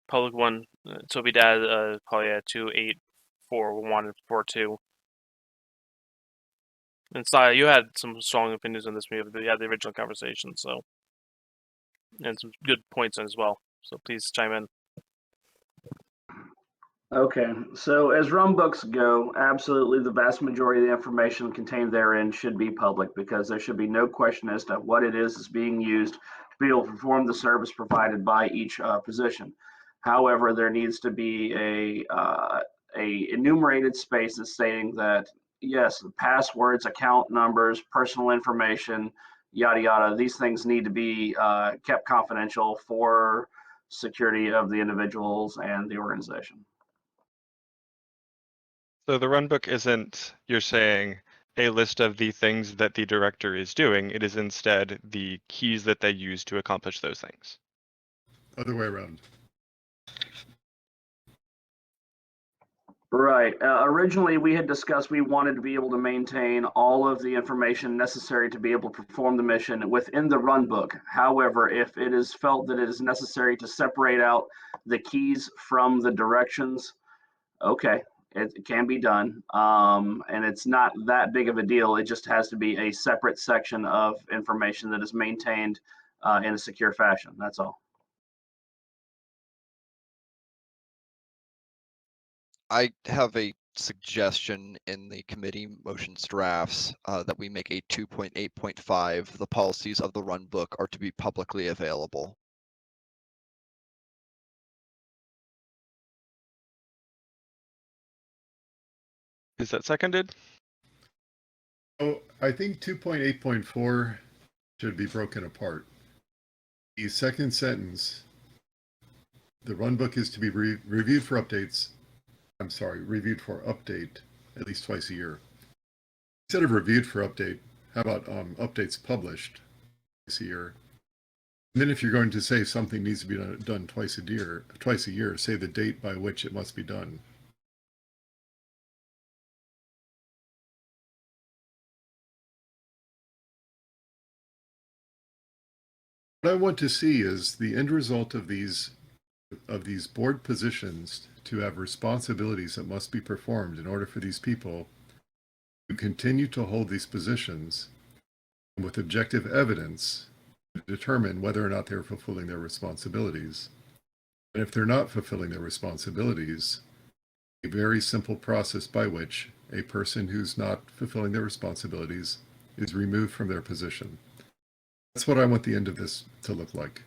Speaker 3: Public one, so we'd add probably add 2.8.4.1 and 4.2. And Sai, you had some strong opinions on this. We had the original conversation, so and some good points as well. So please chime in.
Speaker 2: Okay, so as run books go, absolutely the vast majority of the information contained therein should be public because there should be no question as to what it is that's being used to be able to perform the service provided by each position. However, there needs to be a enumerated space that's saying that yes, passwords, account numbers, personal information, yada yada, these things need to be kept confidential for security of the individuals and the organization.
Speaker 9: So the runbook isn't, you're saying, a list of the things that the director is doing. It is instead the keys that they use to accomplish those things.
Speaker 5: Other way around.
Speaker 2: Right. Originally, we had discussed we wanted to be able to maintain all of the information necessary to be able to perform the mission within the run book. However, if it is felt that it is necessary to separate out the keys from the directions, okay, it can be done. And it's not that big of a deal. It just has to be a separate section of information that is maintained in a secure fashion. That's all.
Speaker 1: I have a suggestion in the committee motions drafts that we make a 2.8.5. The policies of the run book are to be publicly available.
Speaker 9: Is that seconded?
Speaker 5: Oh, I think 2.8.4 should be broken apart. The second sentence, the run book is to be reviewed for updates. I'm sorry, reviewed for update at least twice a year. Instead of reviewed for update, how about updates published twice a year? And then if you're going to say something needs to be done twice a year, say the date by which it must be done. What I want to see is the end result of these board positions to have responsibilities that must be performed in order for these people to continue to hold these positions and with objective evidence to determine whether or not they're fulfilling their responsibilities. And if they're not fulfilling their responsibilities, a very simple process by which a person who's not fulfilling their responsibilities is removed from their position. That's what I want the end of this to look like.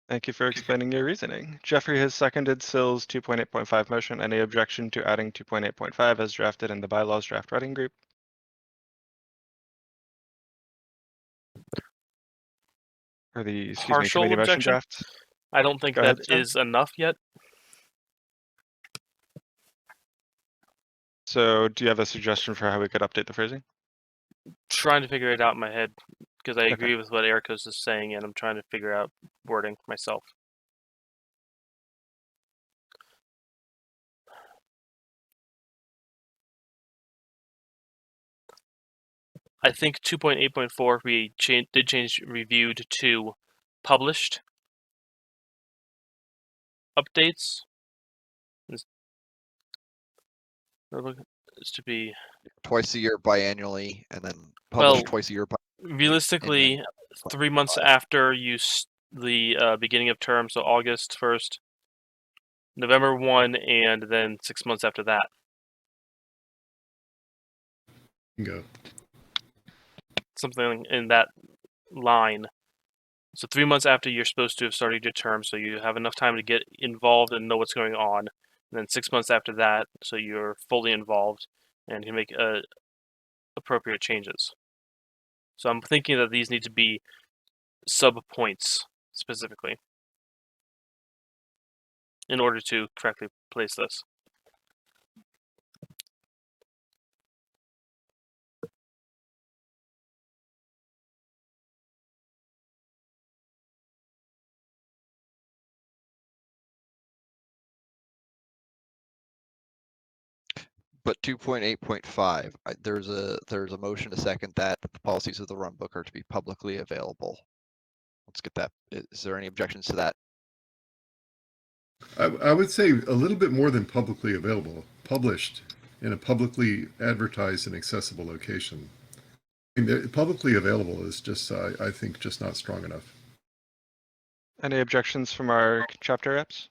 Speaker 9: Thank you for explaining your reasoning. Jeffrey has seconded Sill's 2.8.5 motion. Any objection to adding 2.8.5 as drafted in the bylaws draft writing group? Or the,
Speaker 3: Partial
Speaker 9: committee motion
Speaker 3: objection?
Speaker 9: draft?
Speaker 3: I don't think
Speaker 9: Go
Speaker 3: that
Speaker 9: ahead, sir.
Speaker 3: is enough yet.
Speaker 9: So do you have a suggestion for how we could update the phrasing?
Speaker 3: Trying to figure it out in my head because I
Speaker 9: Okay.
Speaker 3: agree with what Erekose is saying, and I'm trying to figure out wording myself. I think 2.8.4 we did change reviewed to published updates. Is to be
Speaker 1: Twice a year biannually, and then
Speaker 3: well,
Speaker 1: published twice a year.
Speaker 3: Realistically, 3 months after the beginning of term, so August 1st, November 1, and then 6 months after that.
Speaker 5: Go.
Speaker 3: Something in that line. So 3 months after you're supposed to have started your term, so you have enough time to get involved and know what's going on. And then 6 months after that, so you're fully involved and can make appropriate changes. So I'm thinking that these need to be sub-points specifically in order to correctly place this.
Speaker 1: But 2.8.5, there's a motion to second that the policies of the run book are to be publicly available. Let's get that. Is there any objections to that?
Speaker 5: I would say a little bit more than publicly available, published in a publicly advertised and accessible location. I mean, publicly available is just, I think, just not strong enough.
Speaker 9: Any objections from our chapter reps?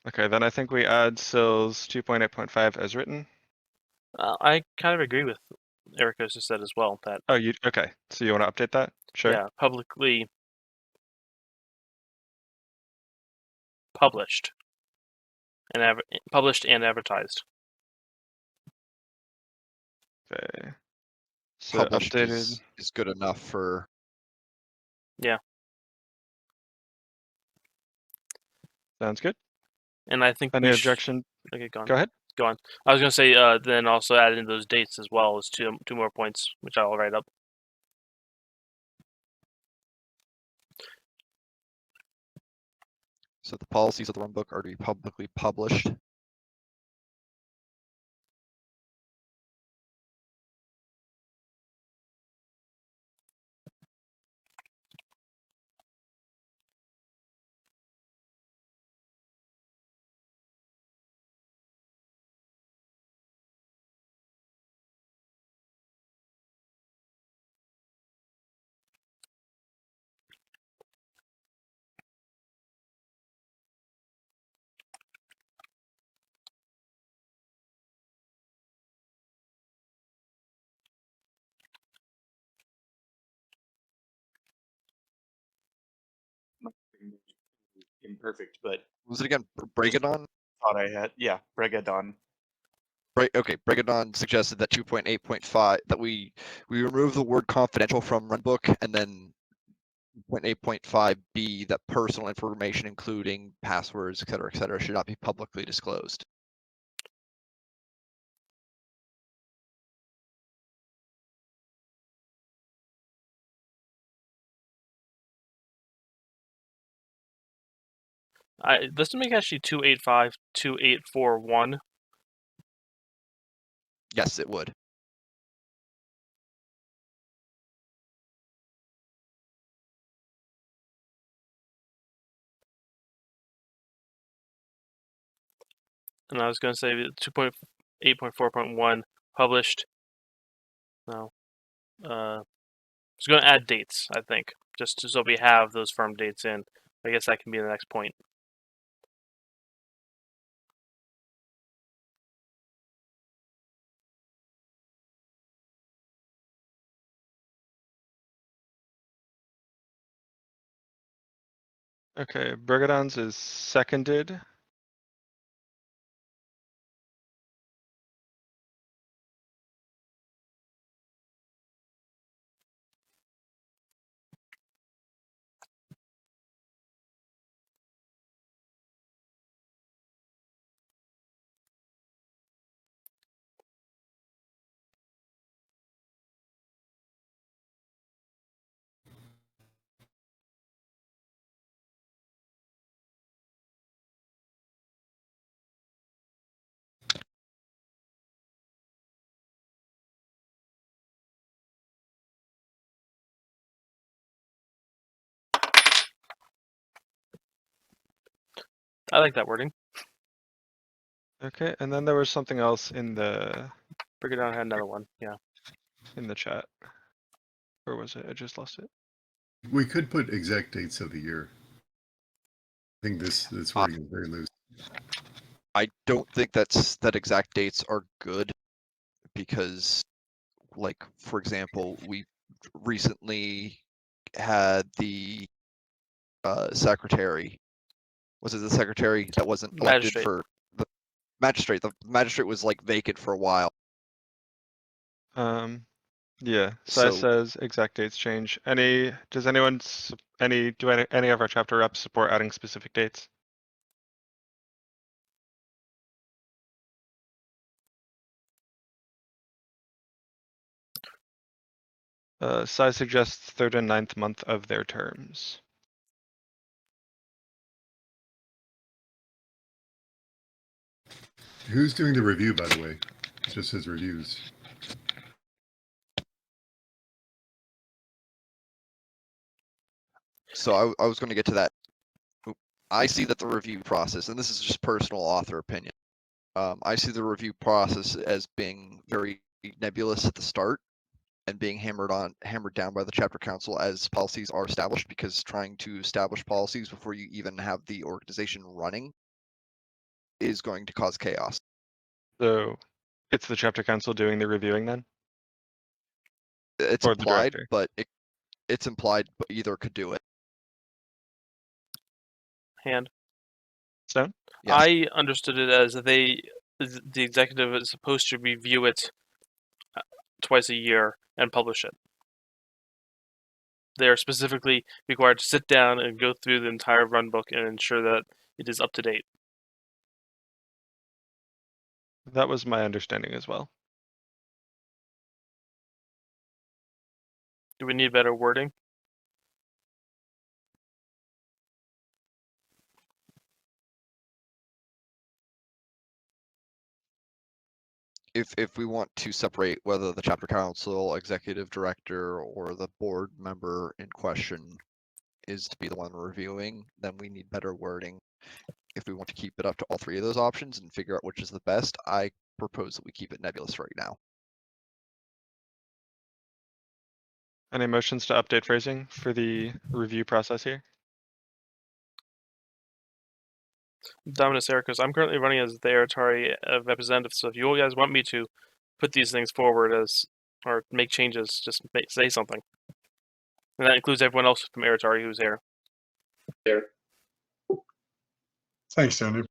Speaker 9: Okay, then I think we add Sill's 2.8.5 as written.
Speaker 3: I kind of agree with Erekose said as well that
Speaker 9: Oh, okay? So you want to update that? Sure.
Speaker 3: yeah, publicly published and published and advertised.
Speaker 9: Okay. So
Speaker 1: Published
Speaker 9: updated.
Speaker 1: is good enough for.
Speaker 3: Yeah.
Speaker 9: Sounds good.
Speaker 3: And I think
Speaker 9: Any
Speaker 3: we
Speaker 9: objection?
Speaker 3: okay, go on.
Speaker 9: Go ahead.
Speaker 3: Go on. I was going to say then also add in those dates as well as two more points, which I'll write up.
Speaker 1: So the policies of the run book are to be publicly published.
Speaker 8: Imperfect, but
Speaker 1: Was it again Bregadon?
Speaker 8: thought I had. Yeah, Bregadon.
Speaker 1: Okay, Bregadon suggested that 2.8.5 that we remove the word confidential from run book, and then 2.8.5b that personal information, including passwords, et cetera, should not be publicly disclosed.
Speaker 3: This would make actually 285, 2841.
Speaker 1: Yes, it would.
Speaker 3: And I was going to say 2.8.4.1 published. No. I was going to add dates, I think, just so we have those firm dates in. I guess that can be the next point.
Speaker 9: Okay, Bregadon's is seconded.
Speaker 3: I like that wording.
Speaker 9: Okay, and then there was something else in the
Speaker 3: Bregadon had another one. Yeah.
Speaker 9: chat. Or was it? I just lost it.
Speaker 5: We could put exact dates of the year. I think this wording is very loose.
Speaker 1: I don't think that exact dates are good because, like, for example, we recently had the secretary. Was it the secretary that wasn't elected
Speaker 3: Magistrate.
Speaker 1: for the magistrate? The magistrate was like vacant for a while.
Speaker 9: Yeah, Sai
Speaker 1: So-
Speaker 9: says exact dates change. Does anyone, do any of our chapter reps support adding specific dates? Sai suggests 3rd and 9th month of their terms.
Speaker 5: Who's doing the review, by the way? It just says reviews.
Speaker 1: So I was going to get to that. I see that the review process, and this is just personal author opinion, I see the review process as being very nebulous at the start and being hammered down by the chapter council as policies are established, because trying to establish policies before you even have the organization running is going to cause chaos.
Speaker 9: So it's the chapter council doing the reviewing then?
Speaker 1: It's
Speaker 9: Or the
Speaker 1: implied,
Speaker 9: director.
Speaker 1: but it's implied, but either could do it.
Speaker 3: Hand.
Speaker 9: Stone?
Speaker 1: Yes.
Speaker 3: I understood it as the executive is supposed to review it twice a year and publish it. They are specifically required to sit down and go through the entire run book and ensure that it is up to date.
Speaker 9: That was my understanding as well.
Speaker 3: Do we need better wording?
Speaker 1: If we want to separate whether the chapter council, executive director, or the board member in question is to be the one reviewing, then we need better wording. If we want to keep it up to all three of those options and figure out which is the best, I propose that we keep it nebulous right now.
Speaker 9: Any motions to update phrasing for the review process here?
Speaker 3: Dominus, Erekose, I'm currently running as the Aratari representative, so if you guys want me to put these things forward as, or make changes, just say something. And that includes everyone else from Aratari who's here.
Speaker 6: Thanks, Tony.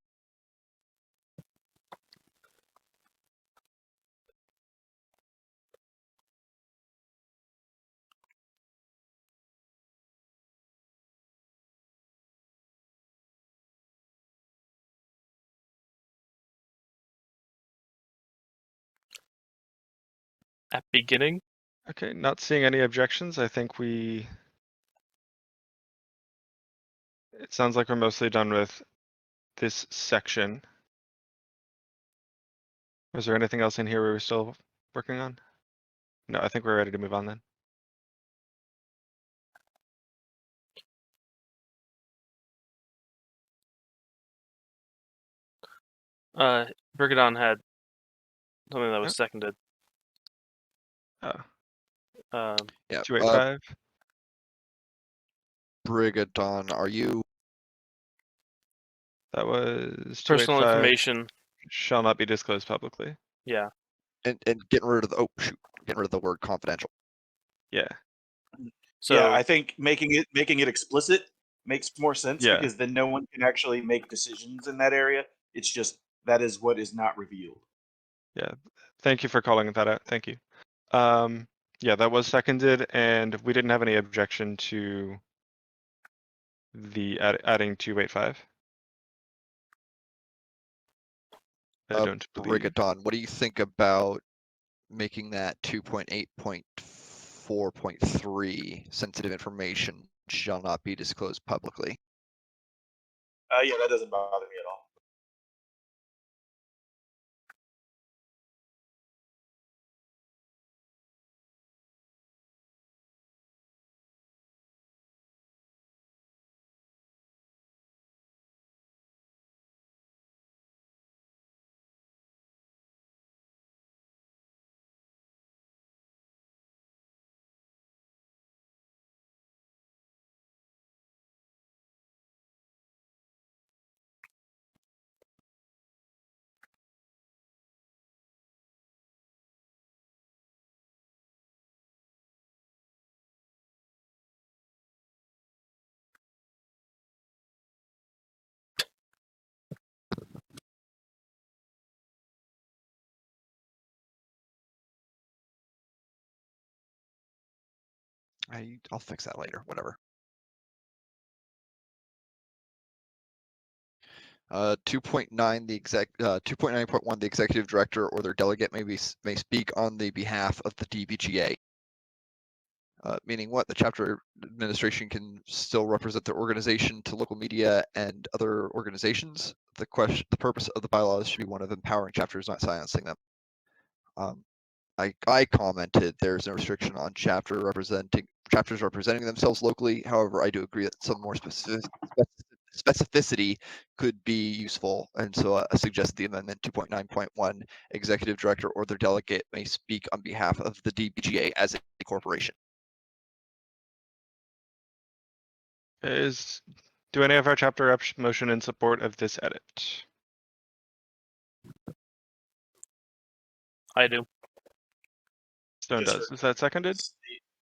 Speaker 3: At beginning,
Speaker 9: Okay, not seeing any objections. I think it sounds like we're mostly done with this section. Was there anything else in here we were still working on? No, I think we're ready to move on then.
Speaker 3: Bregadon had something that was seconded.
Speaker 9: Oh,
Speaker 1: Yeah.
Speaker 9: 285.
Speaker 1: Bregadon, are you?
Speaker 9: That was
Speaker 3: Personal
Speaker 9: 285.
Speaker 3: information.
Speaker 9: Shall not be disclosed publicly.
Speaker 3: Yeah.
Speaker 1: And getting rid of the getting rid of the word confidential.
Speaker 9: Yeah.
Speaker 3: So
Speaker 8: yeah, I think making it explicit makes more sense
Speaker 9: Yeah.
Speaker 8: because then no one can actually make decisions in that area. It's just that is what is not revealed.
Speaker 9: Yeah. Thank you for calling that out. Thank you. Yeah, that was seconded, and we didn't have any objection to the adding 285. I don't believe.
Speaker 1: Bregadon, what do you think about making that 2.8.4.3 sensitive information shall not be disclosed publicly?
Speaker 8: Yeah, that doesn't bother me at all.
Speaker 1: I'll fix that later. Whatever. 2.9 the 2.9.1 the executive director or their delegate may speak on the behalf of the DBGA. Meaning what? The chapter administration can still represent their organization to local media and other organizations. The purpose of the bylaws should be one of empowering chapters, not silencing them. I commented there's no restriction on chapters representing themselves locally. However, I do agree that some more specificity could be useful, and so I suggest the amendment 2.9.1: executive director or their delegate may speak on behalf of the DBGA as a corporation.
Speaker 9: Do any of our chapter reps motion in support of this edit?
Speaker 3: I do.
Speaker 9: Stone
Speaker 8: Just
Speaker 9: does.
Speaker 8: for-
Speaker 9: Is that seconded?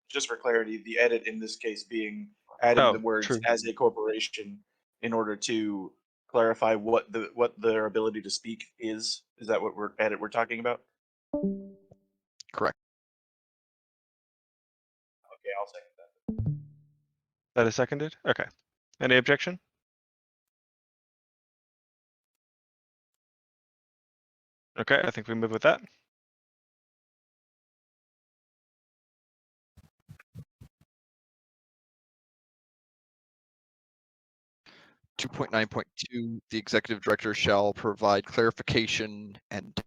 Speaker 8: Just for clarity, the edit in this case being adding the words
Speaker 9: true.
Speaker 8: as a corporation in order to clarify what their ability to speak is. Is that what we're talking about?
Speaker 1: Correct.
Speaker 8: Okay, I'll second that.
Speaker 9: That is seconded? Okay. Any objection? Okay, I think we move with that.
Speaker 1: Two 2.9.2, the executive director shall provide clarification and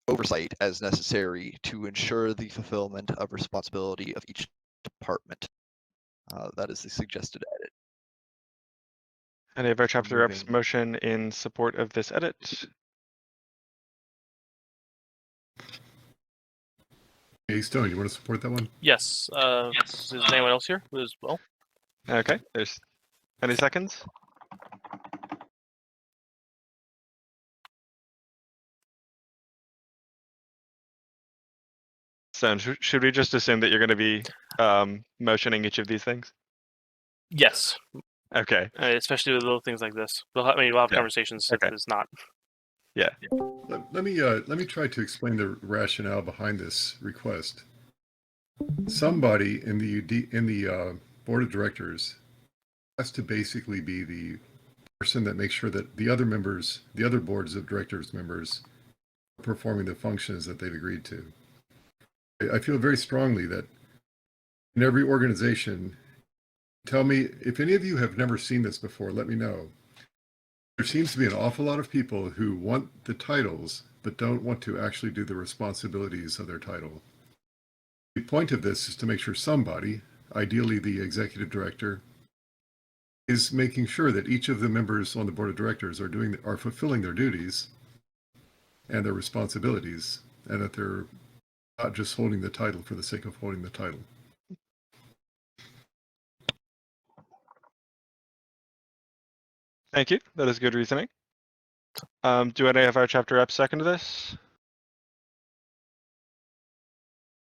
Speaker 1: oversight as necessary to ensure the fulfillment of responsibility of each department. That is the suggested edit.
Speaker 9: Any of our chapter reps
Speaker 1: Moving-
Speaker 9: motion in support of this edit?
Speaker 5: Hey, Stone, you want to support that one?
Speaker 3: Yes. Is anyone else here as well?
Speaker 9: Okay, there's any seconds? So should we just assume that you're going to be motioning each of these things?
Speaker 3: Yes.
Speaker 9: Okay.
Speaker 3: Especially with little things like this. We'll have
Speaker 9: Yeah.
Speaker 3: conversations if
Speaker 9: Okay.
Speaker 3: it's not.
Speaker 9: Yeah.
Speaker 5: Let me try to explain the rationale behind this request. Somebody in the board of directors has to basically be the person that makes sure that the other boards of directors members are performing the functions that they've agreed to. I feel very strongly that in every organization, tell me if any of you have never seen this before, let me know. there seems to be an awful lot of people who want the titles, but don't want to actually do the responsibilities of their title. The point of this is to make sure somebody, ideally the executive director, is making sure that each of the members on the board of directors are fulfilling their duties and their responsibilities, and that they're not just holding the title for the sake of holding the title.
Speaker 9: Thank you. That is good reasoning. Do any of our chapter reps second this?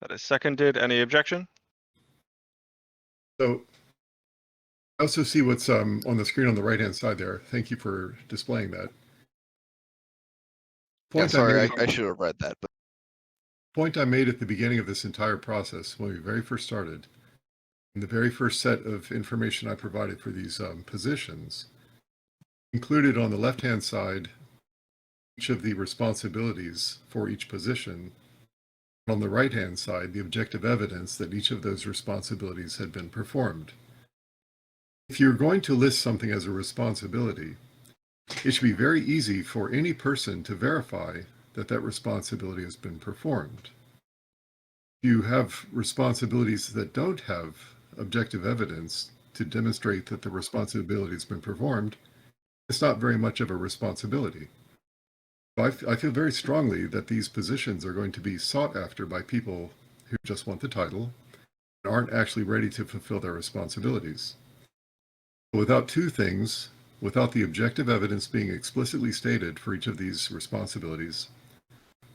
Speaker 9: That is seconded. Any objection?
Speaker 5: So I also see what's on the screen on the right-hand side there. Thank you for displaying that.
Speaker 1: Yeah, sorry,
Speaker 5: made-
Speaker 1: I should have read that, but
Speaker 5: point I made at the beginning of this entire process, when we very first started, in the very first set of information I provided for these positions, included on the left-hand side each of the responsibilities for each position. On the right-hand side, the objective evidence that each of those responsibilities had been performed. If you're going to list something as a responsibility, it should be very easy for any person to verify that that responsibility has been performed. If you have responsibilities that don't have objective evidence to demonstrate that the responsibility has been performed, it's not very much of a responsibility. I feel very strongly that these positions are going to be sought after by people who just want the title and aren't actually ready to fulfill their responsibilities. Without two things, without the objective evidence being explicitly stated for each of these responsibilities,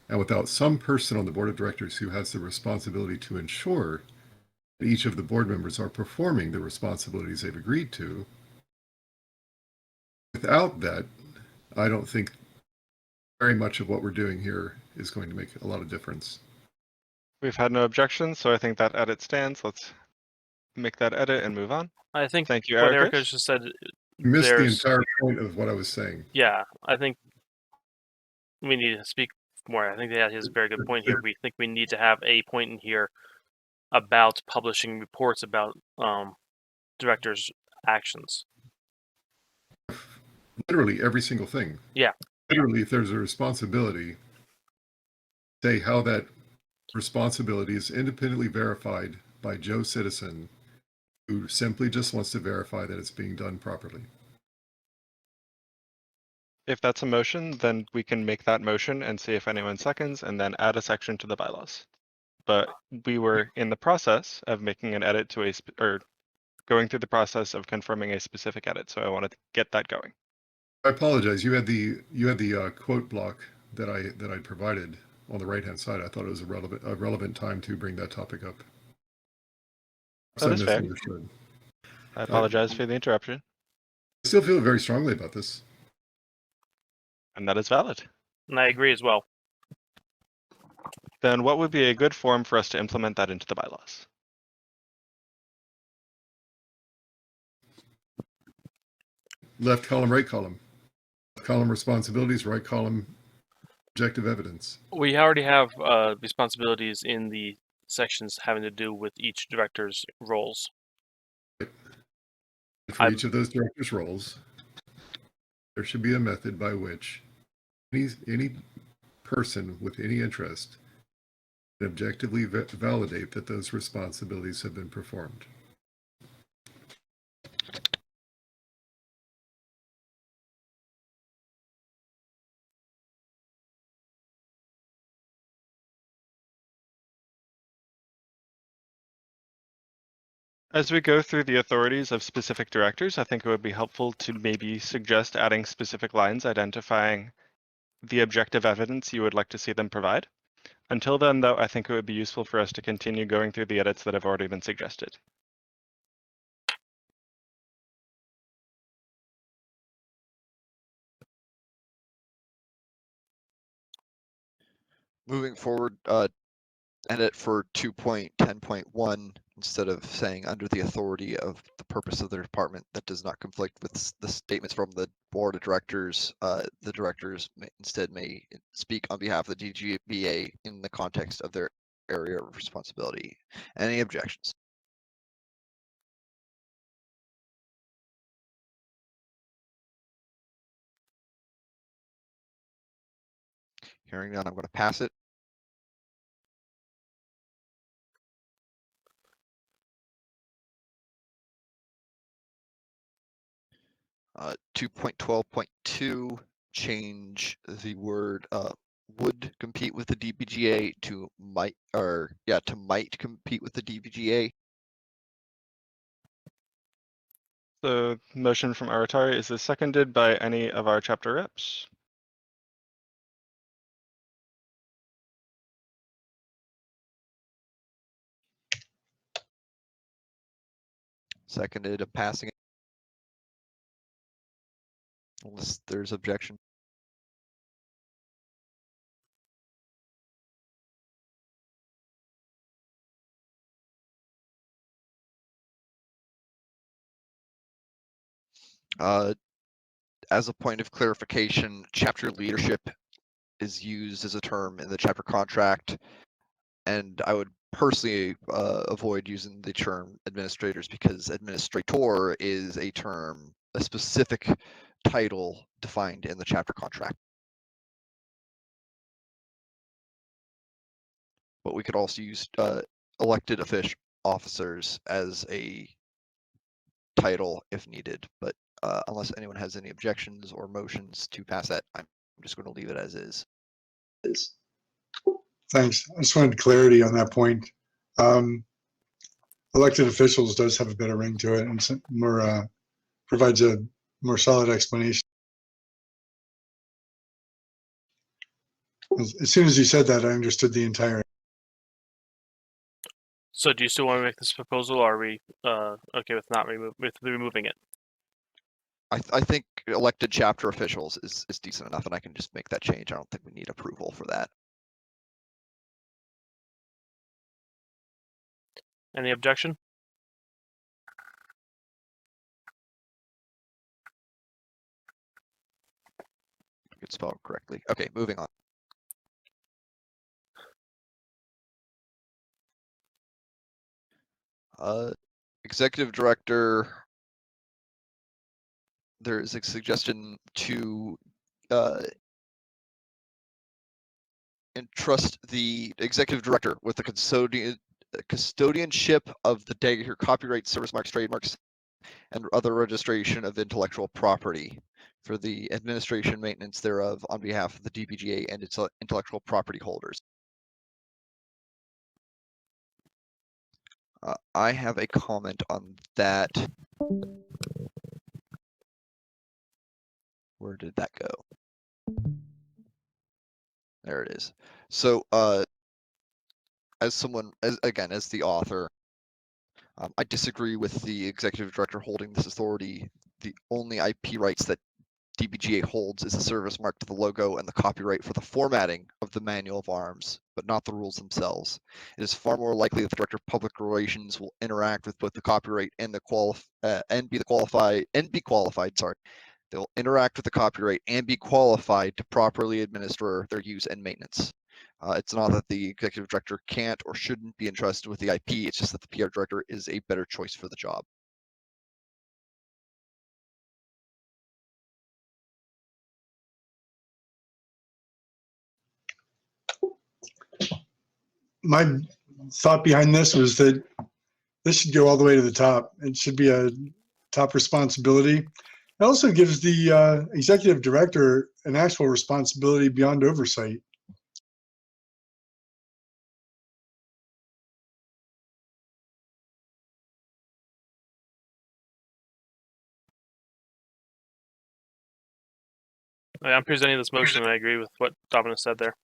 Speaker 5: and without some person on the board of directors who has the responsibility to ensure that each of the board members are performing the responsibilities they've agreed to, without that, I don't think very much of what we're doing here is going to make a lot of difference.
Speaker 9: We've had no objections, so I think that edit stands. Let's make that edit and move on.
Speaker 3: I think
Speaker 9: Thank you,
Speaker 3: what
Speaker 9: Erekose.
Speaker 3: Erekose just said.
Speaker 5: You missed the
Speaker 3: There's-
Speaker 5: entire point of what I was saying.
Speaker 3: Yeah, I think we need to speak more. I think that is a very good point here. We think we need to have a point in here about publishing reports about directors' actions.
Speaker 5: Literally every single thing.
Speaker 3: Yeah.
Speaker 5: Literally, if there's a responsibility, say how that responsibility is independently verified by Joe Citizen, who simply just wants to verify that it's being done properly.
Speaker 9: If that's a motion, then we can make that motion and see if anyone seconds and then add a section to the bylaws. But we were in the process of making an edit to or going through the process of confirming a specific edit. So I want to get that going.
Speaker 5: I apologize. You had the quote block that I provided on the right-hand side. I thought it was a relevant time to bring that topic up.
Speaker 9: That is fair.
Speaker 5: Misunderstood.
Speaker 9: I apologize for the interruption.
Speaker 5: I still feel very strongly about this.
Speaker 9: And that is valid.
Speaker 3: And I agree as well.
Speaker 9: Then what would be a good form for us to implement that into the bylaws?
Speaker 5: Left column, right column. Left column responsibilities, right column objective evidence.
Speaker 3: We already have responsibilities in the sections having to do with each director's roles.
Speaker 5: For each of those directors' roles, there should be a method by which any person with any interest can objectively validate that those responsibilities have been performed.
Speaker 9: As we go through the authorities of specific directors, I think it would be helpful to maybe suggest adding specific lines identifying the objective evidence you would like to see them provide. Until then, though, I think it would be useful for us to continue going through the edits that have already been suggested.
Speaker 1: moving forward, edit for 2.10.1 instead of saying under the authority of the purpose of the department that does not conflict with the statements from the board of directors. The directors instead may speak on behalf of the DBGA in the context of their area of responsibility. Any objections? Hearing none, I'm going to pass it. Uh, 2.12.2, change the word would compete with the DBGA to might, or yeah, to might compete with the DBGA.
Speaker 9: The motion from Aratari, is this seconded by any of our chapter reps?
Speaker 1: Seconded, I'm passing it. Unless there's objection. As a point of clarification, chapter leadership is used as a term in the chapter contract, and I would personally avoid using the term administrators because administrator is a term, a specific title defined in the chapter contract. But we could also use elected officers as a title if needed, but unless anyone has any objections or motions to pass that, I'm just going to leave it as is.
Speaker 6: Thanks. I just wanted clarity on that point. Elected officials does have a better ring to it and some more provides a more solid explanation. As soon as you said that, I understood the entire.
Speaker 3: So do you still want to make this proposal, or are we okay with not removing it?
Speaker 1: I think elected chapter officials is decent enough, and I can just make that change. I don't think we need approval for that.
Speaker 3: Any objection?
Speaker 1: Good spell correctly. Okay, moving on. Executive director. There is a suggestion to entrust the executive director with the custodianship of the Dagorhir copyright, service marks, trademarks, and other registration of intellectual property for the administration maintenance thereof on behalf of the DBGA and its intellectual property holders. I have a comment on that. Where did that go? There it is. So, as the author, I disagree with the executive director holding this authority. The only IP rights that DBGA holds is the service mark to the logo and the copyright for the formatting of the manual of arms, but not the rules themselves. It is far more likely that the director of public relations will interact with both the copyright and be qualified. Sorry, they'll interact with the copyright and be qualified to properly administer their use and maintenance. It's not that the executive director can't or shouldn't be entrusted with the IP. It's just that the PR director is a better choice for the job.
Speaker 6: My thought behind this was that this should go all the way to the top. It should be a top responsibility. It also gives the executive director an actual responsibility beyond oversight.
Speaker 3: I'm presenting this motion, and I agree with what Dominus said there.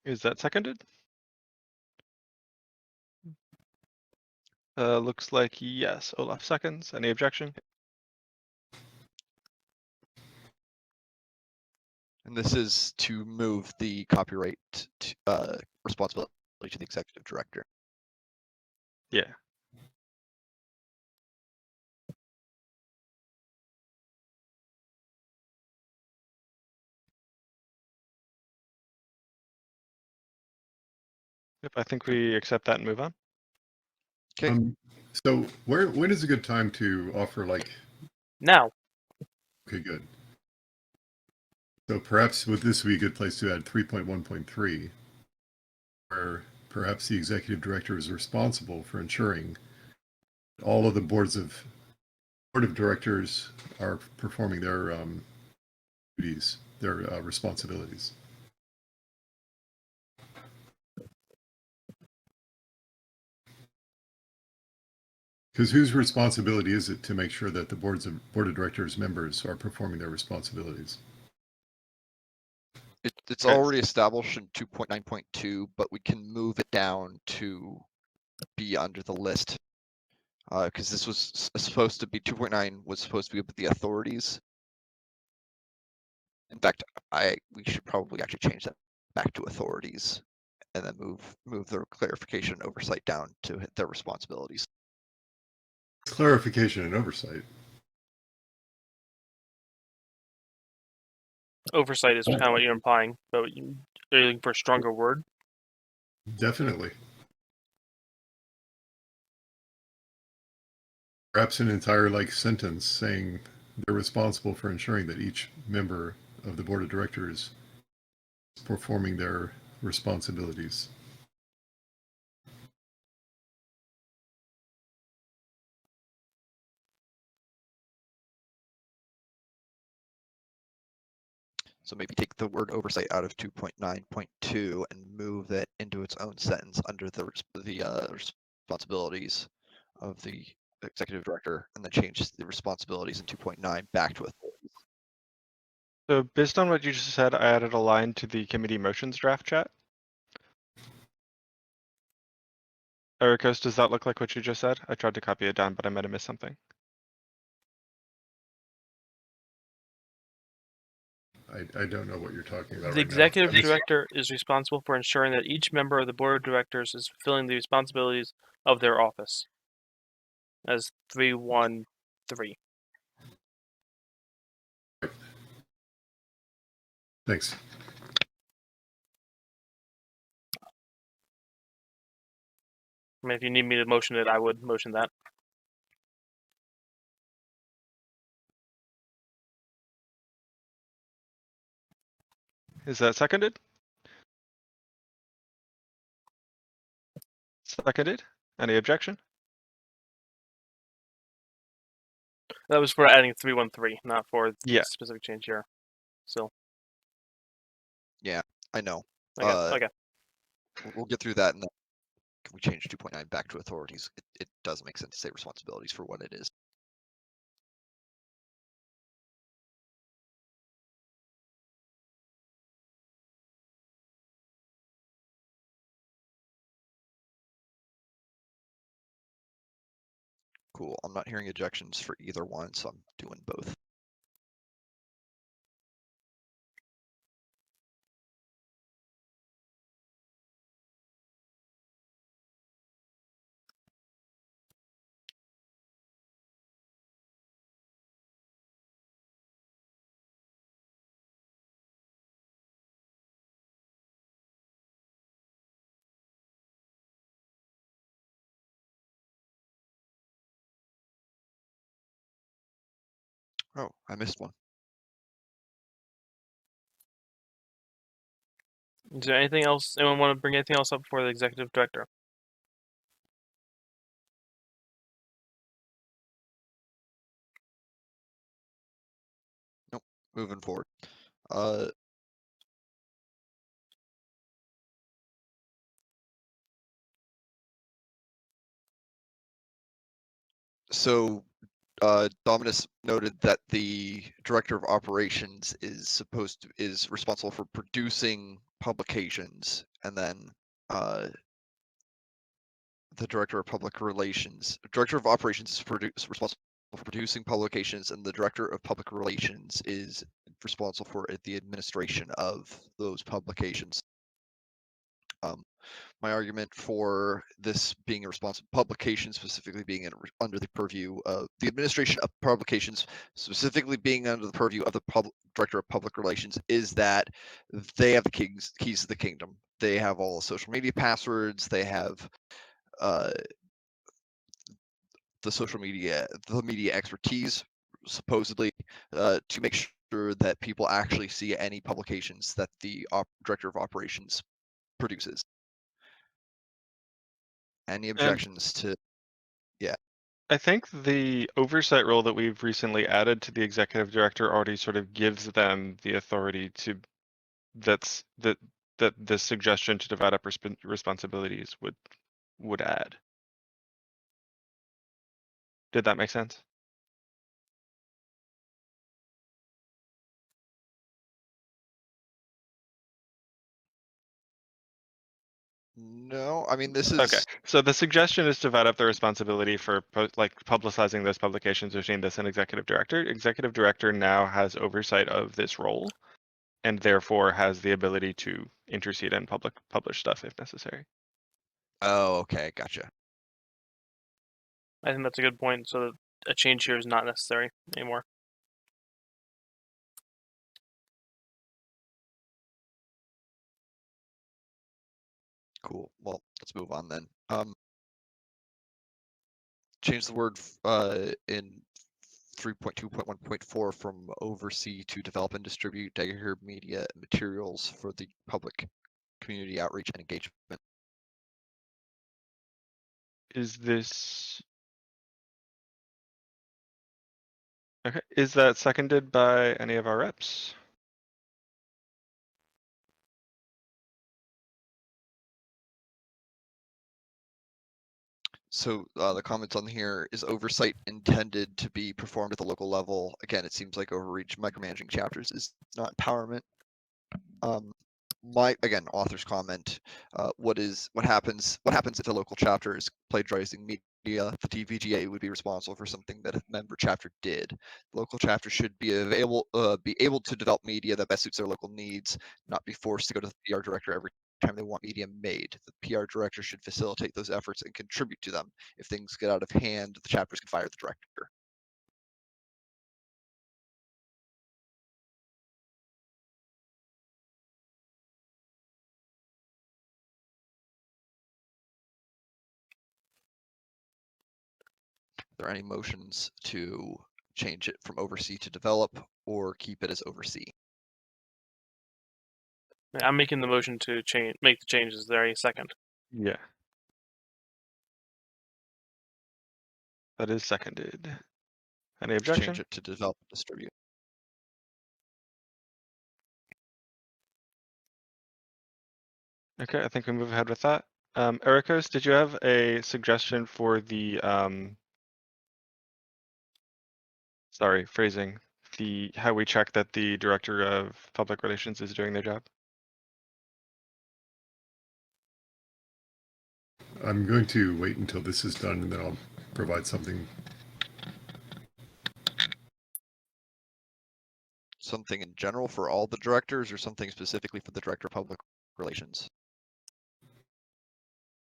Speaker 9: Is that seconded? Looks like yes. Olaf seconds. Any objection?
Speaker 1: And this is to move the copyright responsibility to the executive director.
Speaker 9: Yeah. Yep, I think we accept that and move on.
Speaker 1: Okay.
Speaker 5: So when is a good time to offer like
Speaker 3: Now,
Speaker 5: Okay, good. So perhaps would this be a good place to add 3.1.3, where perhaps the executive director is responsible for ensuring all of the board of directors are performing their duties, their responsibilities. Because whose responsibility is it to make sure that the board of directors members are performing their responsibilities?
Speaker 1: It's
Speaker 9: Okay.
Speaker 1: already established in 2.9.2, but we can move it down to be under the list. Because this was supposed to be 2.9 was supposed to be with the authorities. In fact, we should probably actually change that back to authorities, and then move their clarification and oversight down to hit their responsibilities.
Speaker 5: Clarification and oversight.
Speaker 3: oversight is kind of what you're implying, but are you looking for a stronger word?
Speaker 5: Definitely. Perhaps an entire sentence saying they're responsible for ensuring that each member of the board of directors is performing their responsibilities.
Speaker 1: So maybe take the word oversight out of 2.9.2 and move that into its own sentence under the responsibilities of the executive director, and then change the responsibilities in 2.9 back to authorities.
Speaker 9: So based on what you just said, I added a line to the committee motions draft chat. Erekose, does that look like what you just said? I tried to copy it down, but I might have missed something.
Speaker 5: I don't know what you're talking about
Speaker 3: The
Speaker 5: right
Speaker 3: executive
Speaker 5: now.
Speaker 3: director is responsible for ensuring that each member of the board of directors is fulfilling the responsibilities of their office. As 313.
Speaker 5: Thanks.
Speaker 3: I mean, if you need me to motion it, I would motion that.
Speaker 9: Is that seconded? Seconded. Any objection?
Speaker 3: That was for adding 313, not for the
Speaker 9: Yeah.
Speaker 3: specific change here. So,
Speaker 1: Yeah, I know.
Speaker 3: okay.
Speaker 1: We'll get through that, and then we change 2.9 back to authorities. It does make sense to say responsibilities for what it is. Cool. I'm not hearing objections for either one, so I'm doing both. Oh, I missed one.
Speaker 3: Is there anything else? Anyone want to bring anything else up before the executive director?
Speaker 1: Nope. Moving forward. So Dominus noted that the director of operations is responsible for producing publications, and then the director of public relations, director of operations is responsible for producing publications, and the director of public relations is responsible for the administration of those publications. My argument for this being a responsible publication, specifically being under the purview of the administration of publications, specifically being under the purview of the director of public relations, is that they have the keys to the kingdom. They have all the social media passwords. They have the media expertise supposedly to make sure that people actually see any publications that the director of operations produces. Any objections to?
Speaker 9: I think the oversight role that we've recently added to the executive director already sort of gives them the authority to, that the suggestion to divide up responsibilities would add. Did that make sense?
Speaker 1: No, I mean, this is
Speaker 9: Okay, so the suggestion is to divide up the responsibility for like publicizing those publications between this and executive director. Executive director now has oversight of this role, and therefore has the ability to intercede and publish stuff if necessary.
Speaker 1: Oh, okay, gotcha.
Speaker 3: I think that's a good point. So that a change here is not necessary anymore.
Speaker 1: Cool. Well, let's move on then. Change the word in 3.2.1.4 from oversee to develop and distribute Dagorhir media and materials for the public community outreach and engagement.
Speaker 9: Is this okay? Is that seconded by any of our reps?
Speaker 1: So the comments on here is oversight intended to be performed at the local level. Again, it seems like overreach. Micromanaging chapters is not empowerment. Again, author's comment. What happens if the local chapter is plagiarizing media? The DBGA would be responsible for something that a member chapter did. The local chapter should be able to develop media that best suits their local needs, not be forced to go to the PR director every time they want media made. The PR director should facilitate those efforts and contribute to them. If things get out of hand, the chapters can fire the director. Are there any motions to change it from oversee to develop or keep it as oversee?
Speaker 3: I'm making the motion to make the changes. Is there a second?
Speaker 9: Yeah. That is seconded. Any objection?
Speaker 1: Change it to develop and distribute.
Speaker 9: Okay, I think we move ahead with that. Erekose, did you have a suggestion for the sorry, phrasing, how we check that the director of public relations is doing their job?
Speaker 5: I'm going to wait until this is done and then I'll provide something.
Speaker 1: Something in general for all the directors or something specifically for the director of public relations?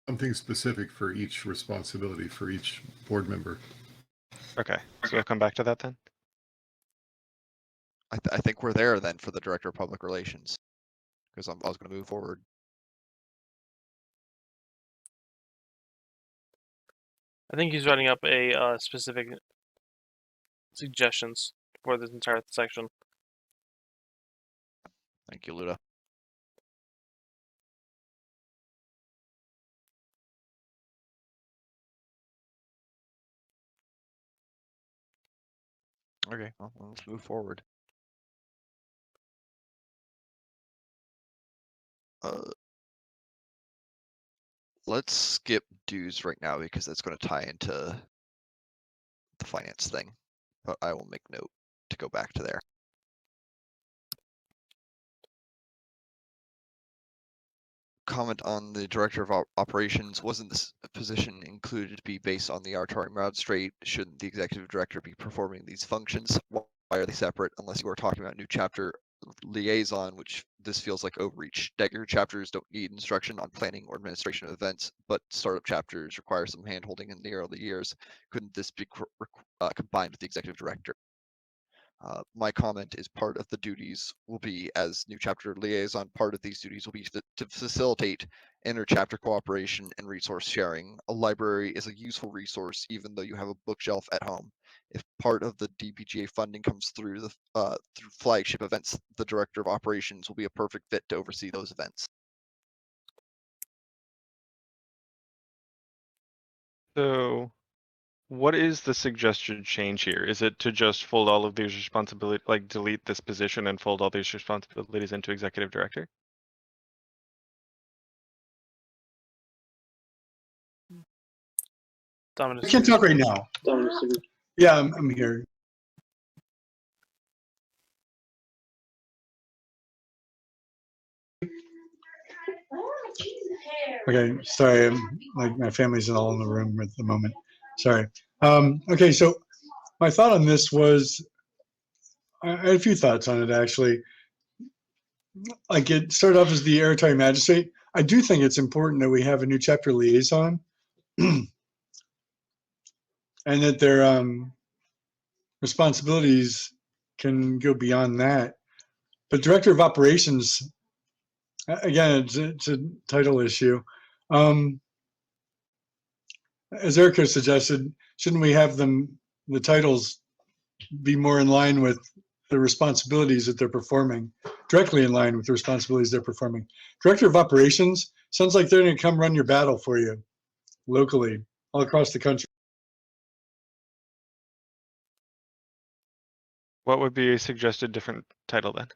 Speaker 5: Something specific for each responsibility for each board member.
Speaker 9: Okay, so we'll come back to that then.
Speaker 1: I think we're there then for the director of public relations, because I was going to move forward.
Speaker 3: I think he's writing up a specific suggestions for this entire section.
Speaker 1: Thank you, Ljuda. Okay, well, let's move forward. Let's skip dues right now because that's going to tie into the finance thing, but I will make note to go back to there. Comment on the director of operations. Wasn't this position included to be based on the Aratari magistrate? Shouldn't the executive director be performing these functions? Why are they separate unless you are talking about new chapter liaison, which this feels like overreach? Dagorhir chapters don't need instruction on planning or administration of events, but startup chapters require some handholding in the early years. Couldn't this be combined with the executive director? My comment is part of the duties will be, as new chapter liaison, part of these duties will be to facilitate inter-chapter cooperation and resource sharing. A library is a useful resource even though you have a bookshelf at home. if part of the DBGA funding comes through through flagship events, the director of operations will be a perfect fit to oversee those events.
Speaker 9: So, what is the suggested change here? Is it to just fold all of these responsibilities, like delete this position and fold all these responsibilities into executive director?
Speaker 3: Dominus.
Speaker 6: I can't talk right now.
Speaker 7: Dominus,
Speaker 6: Yeah, I'm here. Okay, sorry, like my family's all in the room at the moment. Sorry. Okay, so my thought on this was, I had a few thoughts on it actually. Like it started off as the Aratari Magistrate. I do think it's important that we have a new chapter liaison, and that their responsibilities can go beyond that. But Director of Operations, again, it's a title issue. As Erekose suggested, shouldn't we have the titles be more in line with the responsibilities that they're performing, directly in line with the responsibilities they're performing? Director of Operations sounds like they're going to come run your battle for you locally, all across the country.
Speaker 9: What would be a suggested different title then?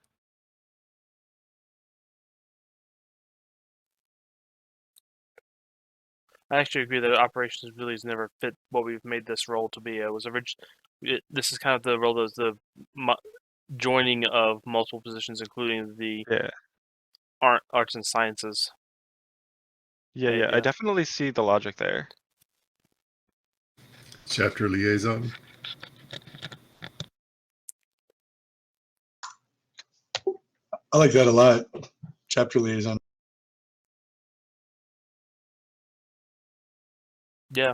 Speaker 3: I actually agree that operations really has never fit what we've made this role to be. It was this is kind of the role that was the joining of multiple positions, including the
Speaker 9: Yeah.
Speaker 3: arts and sciences.
Speaker 9: Yeah, I definitely see the logic there.
Speaker 5: Chapter liaison.
Speaker 6: I like that a lot. Chapter liaison.
Speaker 3: Yeah.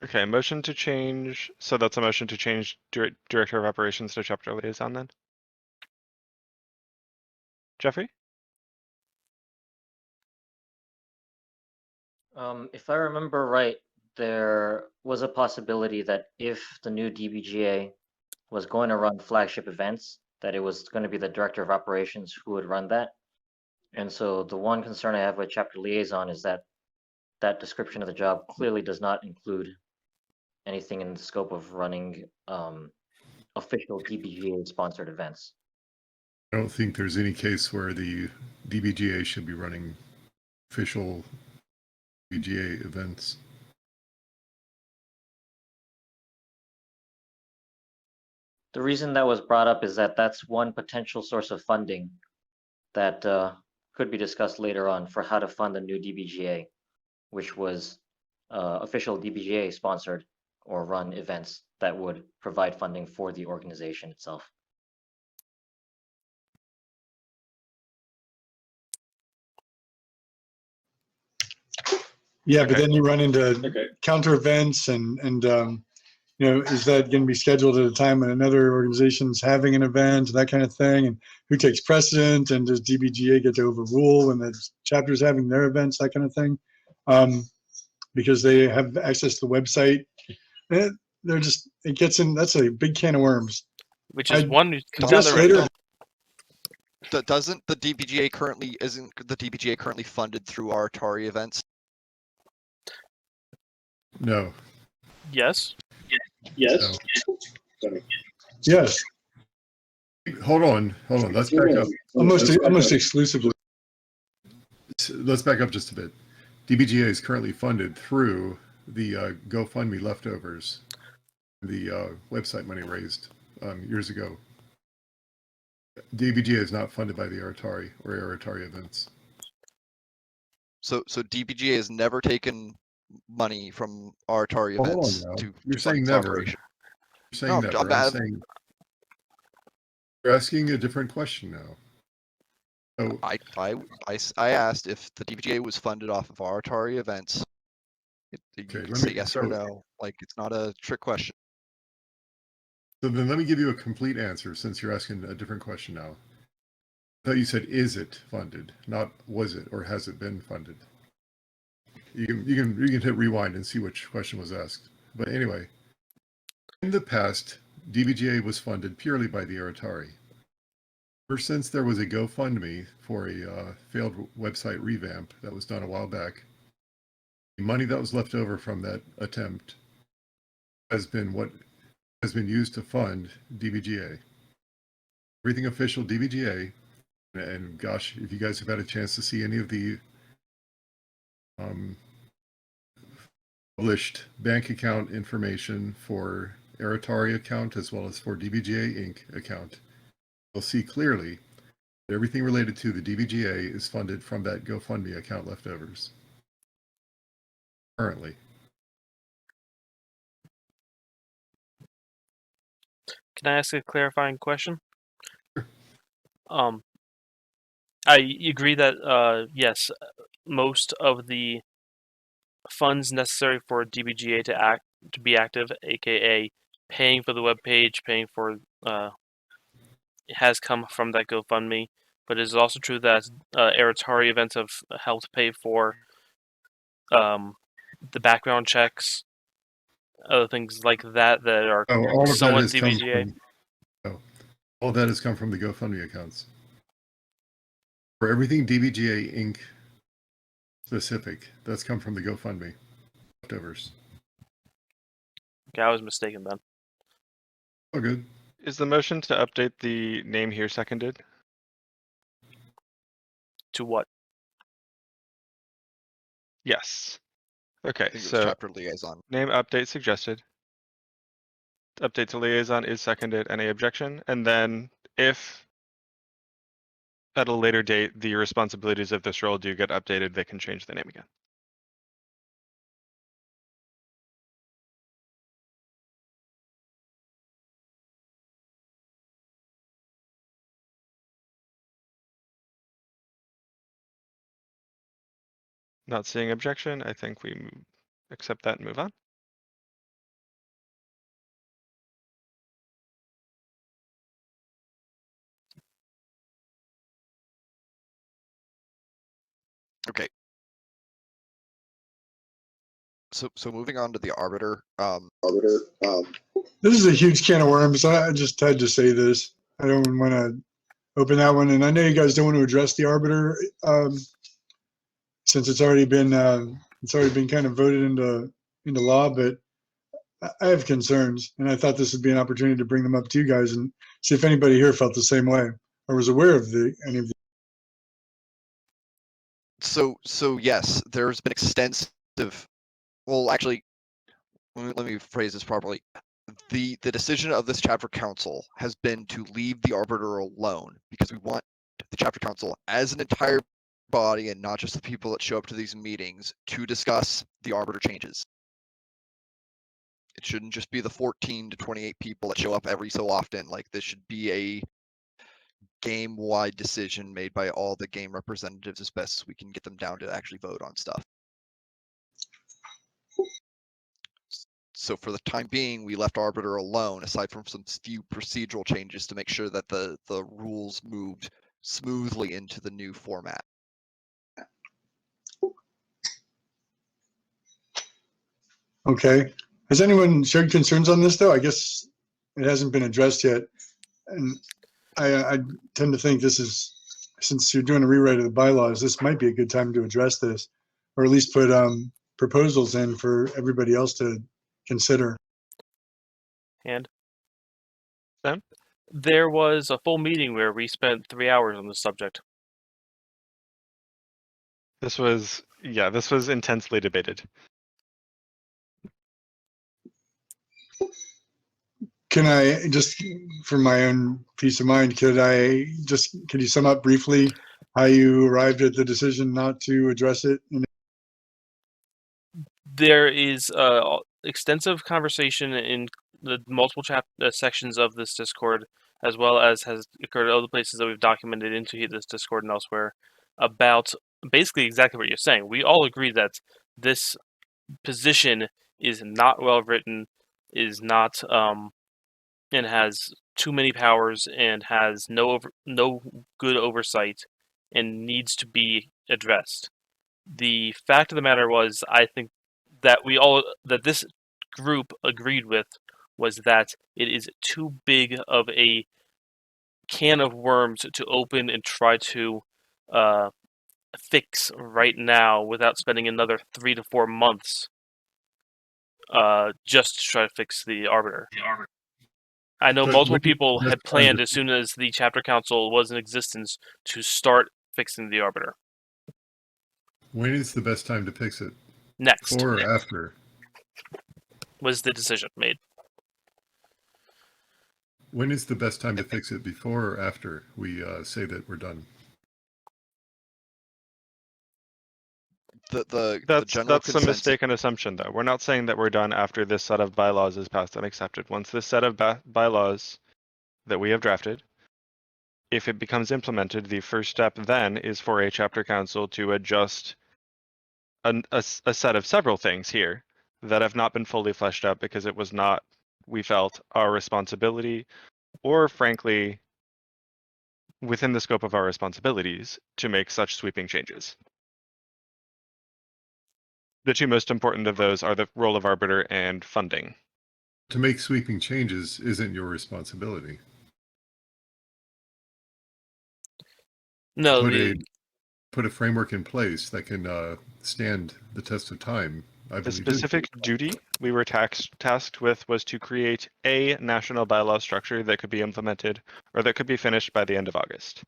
Speaker 9: Okay, motion to change. So that's a motion to change director of operations to chapter liaison then? Jeffrey?
Speaker 10: If I remember right, there was a possibility that if the new DBGA was going to run flagship events, that it was going to be the director of operations who would run that. And so the one concern I have with chapter liaison is that that description of the job clearly does not include anything in the scope of running official DBGA sponsored events.
Speaker 5: I don't think there's any case where the DBGA should be running official DBGA events.
Speaker 10: The reason that was brought up is that that's one potential source of funding that could be discussed later on for how to fund the new DBGA, which was official DBGA sponsored or run events that would provide funding for the organization itself.
Speaker 6: Yeah, but then you run into
Speaker 7: Okay.
Speaker 6: counter events and you know, is that going to be scheduled at a time when another organization's having an event, that kind of thing? And who takes precedent? And does DBGA get to overrule when the chapter's having their events, that kind of thing? Because they have access to the website. They're just, it gets in, that's a big can of worms.
Speaker 3: Which is one down
Speaker 6: Just
Speaker 3: the
Speaker 6: later,
Speaker 3: road.
Speaker 1: Isn't the DBGA currently funded through our Aratari events?
Speaker 5: No.
Speaker 3: Yes.
Speaker 7: Yes. Sorry.
Speaker 6: yes,
Speaker 5: Hold on. Let's back up.
Speaker 6: almost exclusively.
Speaker 5: Let's back up just a bit. DBGA is currently funded through the GoFundMe leftovers, the website money raised years ago. DBGA is not funded by the Aratari or Aratari events.
Speaker 1: So DBGA has never taken money from our Aratari
Speaker 5: Well, hold on
Speaker 1: events
Speaker 5: now.
Speaker 1: to
Speaker 5: You're
Speaker 1: fund
Speaker 5: saying
Speaker 1: its
Speaker 5: never.
Speaker 1: operation.
Speaker 5: You're saying
Speaker 1: No,
Speaker 5: never. I'm saying you're asking a different question now. So
Speaker 1: I asked if the DBGA was funded off of our Aratari events. You
Speaker 5: Okay,
Speaker 1: can
Speaker 5: let
Speaker 1: say
Speaker 5: me-
Speaker 1: yes or
Speaker 5: so-
Speaker 1: no. Like, it's not a trick question.
Speaker 5: So then let me give you a complete answer since you're asking a different question now. I thought you said, is it funded? Not was it or has it been funded? You can hit rewind and see which question was asked. But anyway, In the past, DBGA was funded purely by the Aratari. Ever since there was a GoFundMe for a failed website revamp that was done a while back, the money that was left over from that attempt has been what has been used to fund DBGA. Everything official DBGA, and gosh, if you guys have had a chance to see any of the published bank account information for Aratari account as well as for DBGA Inc. account, you'll see clearly that everything related to the DBGA is funded from that GoFundMe account leftovers. Currently.
Speaker 3: Can I ask a clarifying question? I agree that yes, most of the funds necessary for DBGA to be active, aka paying for the web page, paying for it has come from that GoFundMe. But it is also true that Aratari events have helped pay for the background checks, other things like that that are
Speaker 5: all of
Speaker 3: somewhat
Speaker 5: that has
Speaker 3: DBGA.
Speaker 5: all of that has come from the GoFundMe accounts. For everything DBGA Inc. specific, that's come from the GoFundMe leftovers.
Speaker 3: Okay, I was mistaken then.
Speaker 5: Oh, good.
Speaker 9: Is the motion to update the name here seconded?
Speaker 3: To what?
Speaker 9: Yes. Okay,
Speaker 1: I think it was
Speaker 9: so
Speaker 1: chapter liaison.
Speaker 9: name update suggested. Update to liaison is seconded. Any objection? And then if at a later date the responsibilities of this role do get updated, they can change the name again. Not seeing objection, I think we accept that and move on.
Speaker 1: Okay. So moving on to the Arbiter.
Speaker 6: This is a huge can of worms. I just had to say this. I don't want to open that one, and I know you guys don't want to address the Arbiter since it's already been kind of voted into law. But I have concerns, and I thought this would be an opportunity to bring them up to you guys and see if anybody here felt the same way or was aware of any of the.
Speaker 1: So yes, there's been extensive. Well, actually, let me phrase this properly. The decision of this chapter council has been to leave the Arbiter alone because we want the chapter council as an entire body and not just the people that show up to these meetings to discuss the Arbiter changes. It shouldn't just be the 14 to 28 people that show up every so often. Like, this should be a game-wide decision made by all the game representatives as best as we can get them down to actually vote on stuff. So for the time being, we left Arbiter alone, aside from some few procedural changes to make sure that the rules moved smoothly into the new format.
Speaker 6: Okay. Has anyone shared concerns on this, though? I guess it hasn't been addressed yet. And I tend to think this is, since you're doing a rewrite of the bylaws, this might be a good time to address this, or at least put proposals in for everybody else to consider.
Speaker 3: And Sam? There was a full meeting where we spent 3 hours on this subject.
Speaker 9: This was intensely debated.
Speaker 6: Can I just, for my own peace of mind, could you sum up briefly how you arrived at the decision not to address it?
Speaker 3: There is extensive conversation in the multiple sections of this Discord, as well as has occurred at other places that we've documented into this Discord and elsewhere, about basically exactly what you're saying. We all agree that this position is not well written, is not and has too many powers and has no good oversight and needs to be addressed. The fact of the matter was, I think that this group agreed with was that it is too big of a can of worms to open and try to fix right now without spending another 3 to 4 months just to try to fix the Arbiter. I know
Speaker 5: But
Speaker 3: multiple
Speaker 5: when is
Speaker 3: people
Speaker 5: the
Speaker 3: had
Speaker 5: best time
Speaker 3: planned
Speaker 5: to-
Speaker 3: as soon as the chapter council was in existence to start fixing the Arbiter.
Speaker 5: When is the best time to fix it?
Speaker 3: Next
Speaker 5: Before or after?
Speaker 3: was the decision made.
Speaker 5: When is the best time to fix it? Before or after we say that we're done?
Speaker 1: The
Speaker 9: That's
Speaker 1: general
Speaker 9: a
Speaker 1: consensus.
Speaker 9: mistaken assumption, though. We're not saying that we're done after this set of bylaws is passed and accepted. Once this set of bylaws that we have drafted, if it becomes implemented, the first step then is for a chapter council to adjust a set of several things here that have not been fully fleshed out because it was not, we felt, our responsibility, or frankly, within the scope of our responsibilities to make such sweeping changes. The two most important of those are the role of Arbiter and funding.
Speaker 5: To make sweeping changes isn't your responsibility.
Speaker 3: No,
Speaker 5: Put a framework in place that can stand the test of time. I
Speaker 9: The
Speaker 5: believe
Speaker 9: specific duty we were tasked with was to create a national bylaw structure that could be implemented or that could be finished by the end of August.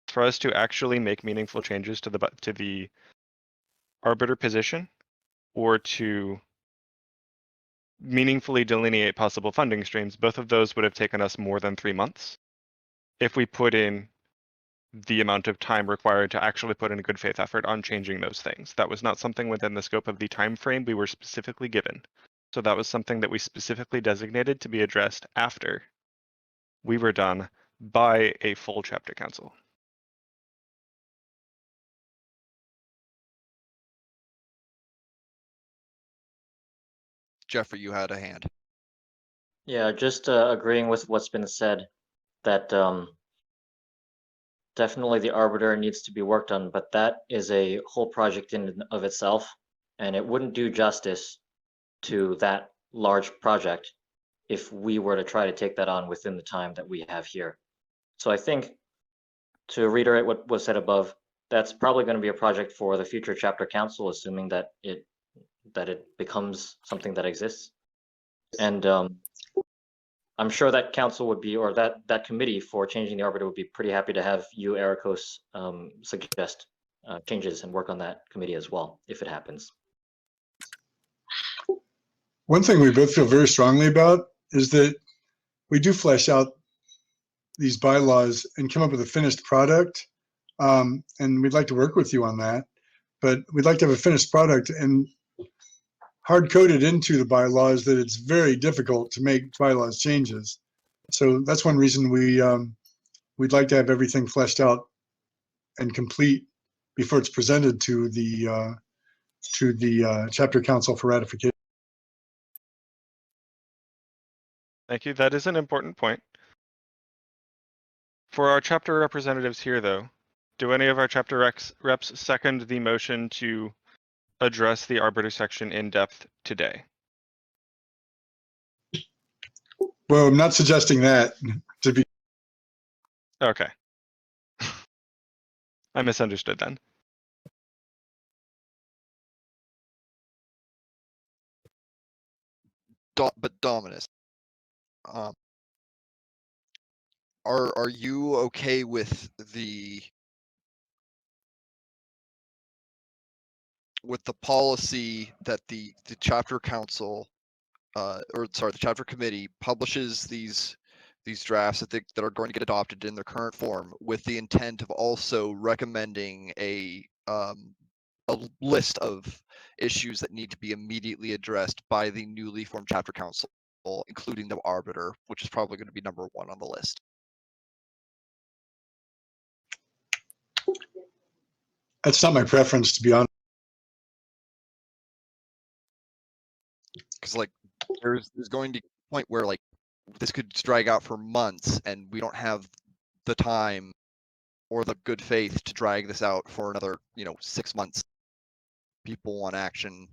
Speaker 9: For us to actually make meaningful changes to the Arbiter position, or to meaningfully delineate possible funding streams, both of those would have taken us more than 3 months if we put in the amount of time required to actually put in a good faith effort on changing those things. That was not something within the scope of the time frame we were specifically given. So that was something that we specifically designated to be addressed after we were done by a full chapter council.
Speaker 1: Jeffrey, you had a hand.
Speaker 10: Yeah, just agreeing with what's been said, that definitely the Arbiter needs to be worked on, but that is a whole project in and of itself, and it wouldn't do justice to that large project if we were to try to take that on within the time that we have here. So I think, to reiterate what was said above, that's probably going to be a project for the future chapter council, assuming that it becomes something that exists. And I'm sure that council would be, or that committee for changing the Arbiter would be pretty happy to have you, Erekose, suggest changes and work on that committee as well, if it happens.
Speaker 6: One thing we both feel very strongly about is that we do flesh out these bylaws and come up with a finished product. And we'd like to work with you on that, but we'd like to have a finished product and hard coded into the bylaws that it's very difficult to make bylaws changes. So that's one reason we'd like to have everything fleshed out and complete before it's presented to the chapter council for ratification.
Speaker 9: Thank you. That is an important point. For our chapter representatives here, though, do any of our chapter reps second the motion to address the Arbiter section in depth today?
Speaker 6: Well, I'm not suggesting that to be.
Speaker 9: Okay. I misunderstood then.
Speaker 1: But Dominus, are you okay with the policy that the chapter council the chapter committee publishes these drafts that are going to get adopted in their current form, with the intent of also recommending a list of issues that need to be immediately addressed by the newly formed chapter council, including the Arbiter, which is probably going to be number 1 on the list?
Speaker 6: That's not my preference, to be honest.
Speaker 1: Because like there's going to be a point where like this could drag out for months, and we don't have the time or the good faith to drag this out for another 6 months. People want action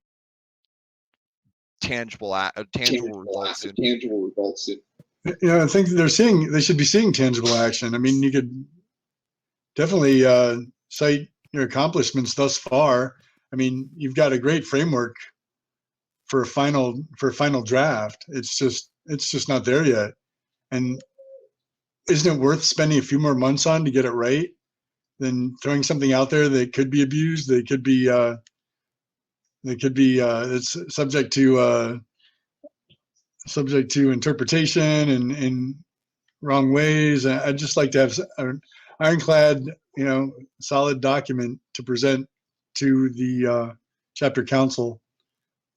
Speaker 1: tangible results soon.
Speaker 7: Tangible results soon.
Speaker 6: You know, I think they should be seeing tangible action. I mean, you could definitely cite your accomplishments thus far. I mean, you've got a great framework for a final draft. It's just not there yet. And isn't it worth spending a few more months on to get it right than throwing something out there that could be abused? They could be it's subject to interpretation and wrong ways. I'd just like to have an ironclad, solid document to present to the chapter council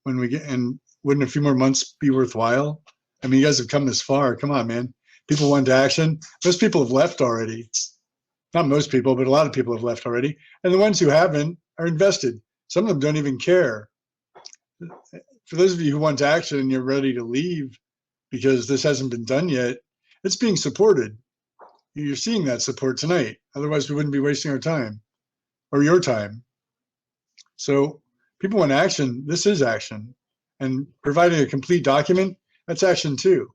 Speaker 6: when we get. And wouldn't a few more months be worthwhile? I mean, you guys have come this far. Come on, man. People want action. Most people have left already. Not most people, but a lot of people have left already. And the ones who haven't are invested. Some of them don't even care. For those of you who want action and you're ready to leave because this hasn't been done yet, it's being supported. You're seeing that support tonight. Otherwise, we wouldn't be wasting our time or your time. So people want action. This is action. And providing a complete document, that's action too.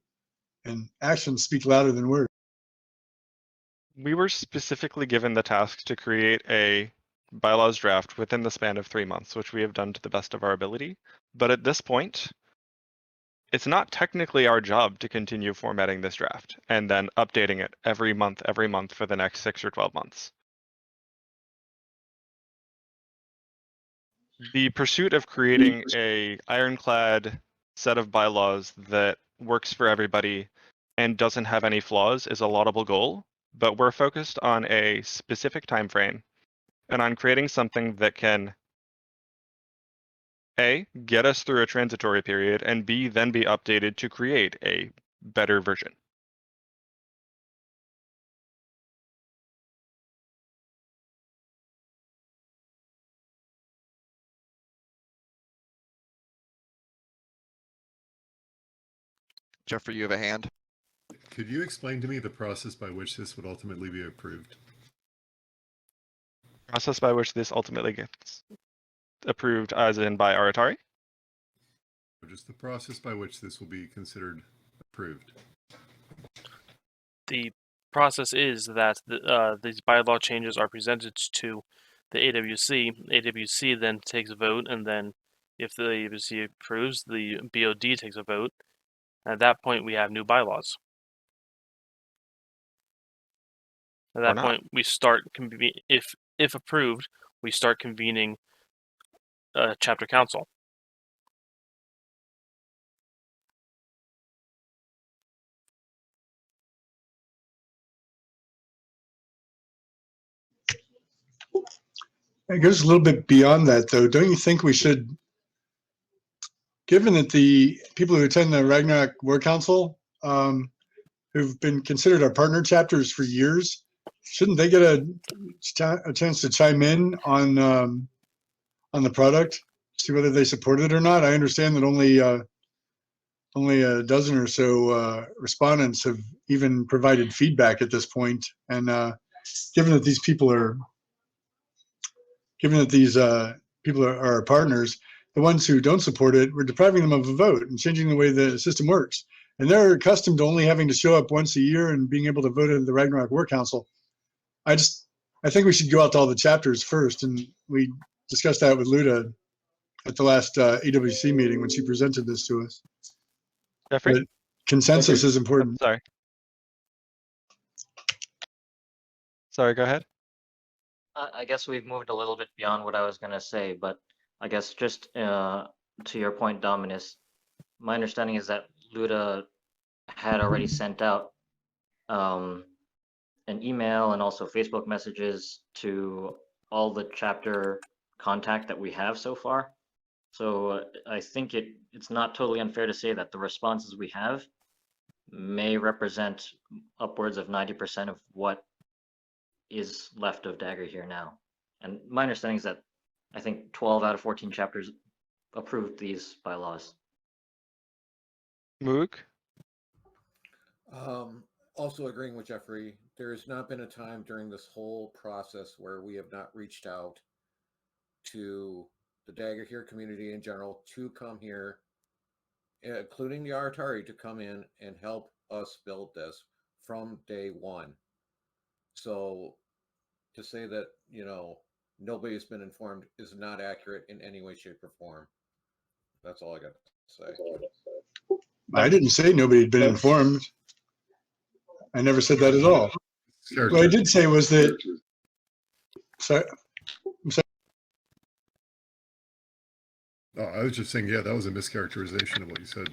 Speaker 6: And actions speak louder than words.
Speaker 9: We were specifically given the task to create a bylaws draft within the span of 3 months, which we have done to the best of our ability. But at this point, it's not technically our job to continue formatting this draft and then updating it every month for the next 6 or 12 months. The pursuit of creating a ironclad set of bylaws that works for everybody and doesn't have any flaws is a laudable goal, but we're focused on a specific time frame and on creating something that can A, get us through a transitory period, and B, then be updated to create a better version.
Speaker 1: Jeffrey, you have a hand?
Speaker 5: Could you explain to me the process by which this would ultimately be approved?
Speaker 9: Process by which this ultimately gets approved as in by Aratari?
Speaker 5: Or just the process by which this will be considered approved?
Speaker 3: The process is that these bylaw changes are presented to the AWC. AWC then takes a vote, and then if the AWC approves, the BOD takes a vote. At that point, we have new bylaws. At that point, we start if approved, we start convening a chapter council.
Speaker 6: It goes a little bit beyond that, though. Don't you think we should, given that the people who attend the Ragnarok War Council, who've been considered our partner chapters for years, shouldn't they get a chance to chime in on the product, see whether they support it or not? I understand that only a dozen or so respondents have even provided feedback at this point, and given that these people are our partners, the ones who don't support it, we're depriving them of a vote and changing the way the system works. And they're accustomed to only having to show up once a year and being able to vote at the Ragnarok War Council. I think we should go out to all the chapters first, and we discussed that with Ljuda at the last AWC meeting when she presented this to us.
Speaker 9: Jeffrey?
Speaker 6: But consensus is important.
Speaker 9: Sorry, go ahead.
Speaker 10: I guess we've moved a little bit beyond what I was going to say, but I guess just to your point, Dominus, my understanding is that Ljuda had already sent out an email and also Facebook messages to all the chapter contact that we have so far. So I think it's not totally unfair to say that the responses we have may represent upwards of 90% of what is left of Dagorhir now. And my understanding is that I think 12 out of 14 chapters approved these bylaws.
Speaker 9: Moo-ook?
Speaker 11: Also agreeing with Jeffrey, there has not been a time during this whole process where we have not reached out to the Dagorhir community in general to come here including the Aratari, to come in and help us build this from day one. So to say that, nobody's been informed is not accurate in any way, shape, or form. That's all I got to say.
Speaker 6: I didn't say nobody had been informed. I never said that at all. What I did say was that. Sorry. I'm sorry.
Speaker 5: Oh, I was just saying, yeah, that was a mischaracterization of what you said.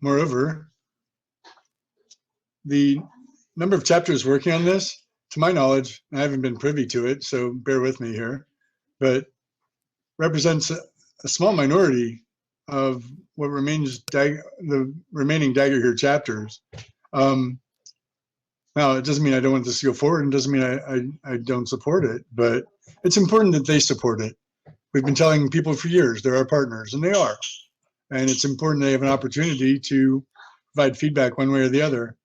Speaker 6: Moreover, the number of chapters working on this, to my knowledge, I haven't been privy to it, so bear with me here, but represents a small minority of what remains the remaining Dagorhir chapters. Now, it doesn't mean I don't want this to go forward, and doesn't mean I don't support it, but it's important that they support it. We've been telling people for years they're our partners, and they are. And it's important they have an opportunity to provide feedback one way or the other.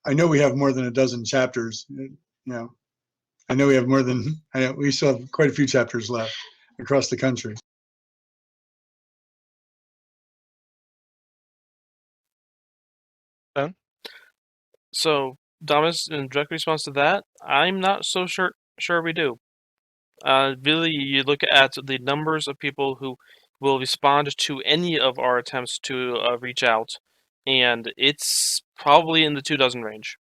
Speaker 6: I know we have more than a dozen chapters. I know we have more than, we still have quite a few chapters left across the country.
Speaker 9: Ben?
Speaker 3: So, Dominus, in direct response to that, I'm not so sure we do. Really, you look at the numbers of people who will respond to any of our attempts to reach out, and it's probably in the 24 range.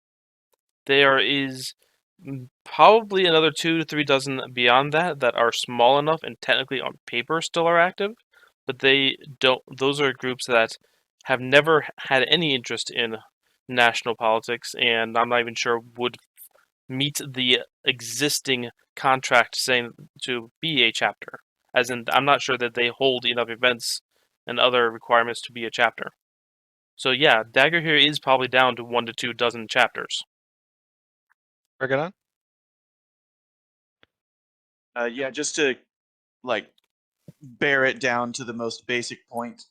Speaker 3: There is probably another 2 to 3 dozen beyond that are small enough and technically on paper still are active, but they don't. Those are groups that have never had any interest in national politics, and I'm not even sure would meet the existing contract saying to be a chapter. As in, I'm not sure that they hold enough events and other requirements to be a chapter. So yeah, Dagorhir is probably down to 1 to 2 dozen chapters.
Speaker 9: Bregadon?
Speaker 8: Yeah, just to bear it down to the most basic point.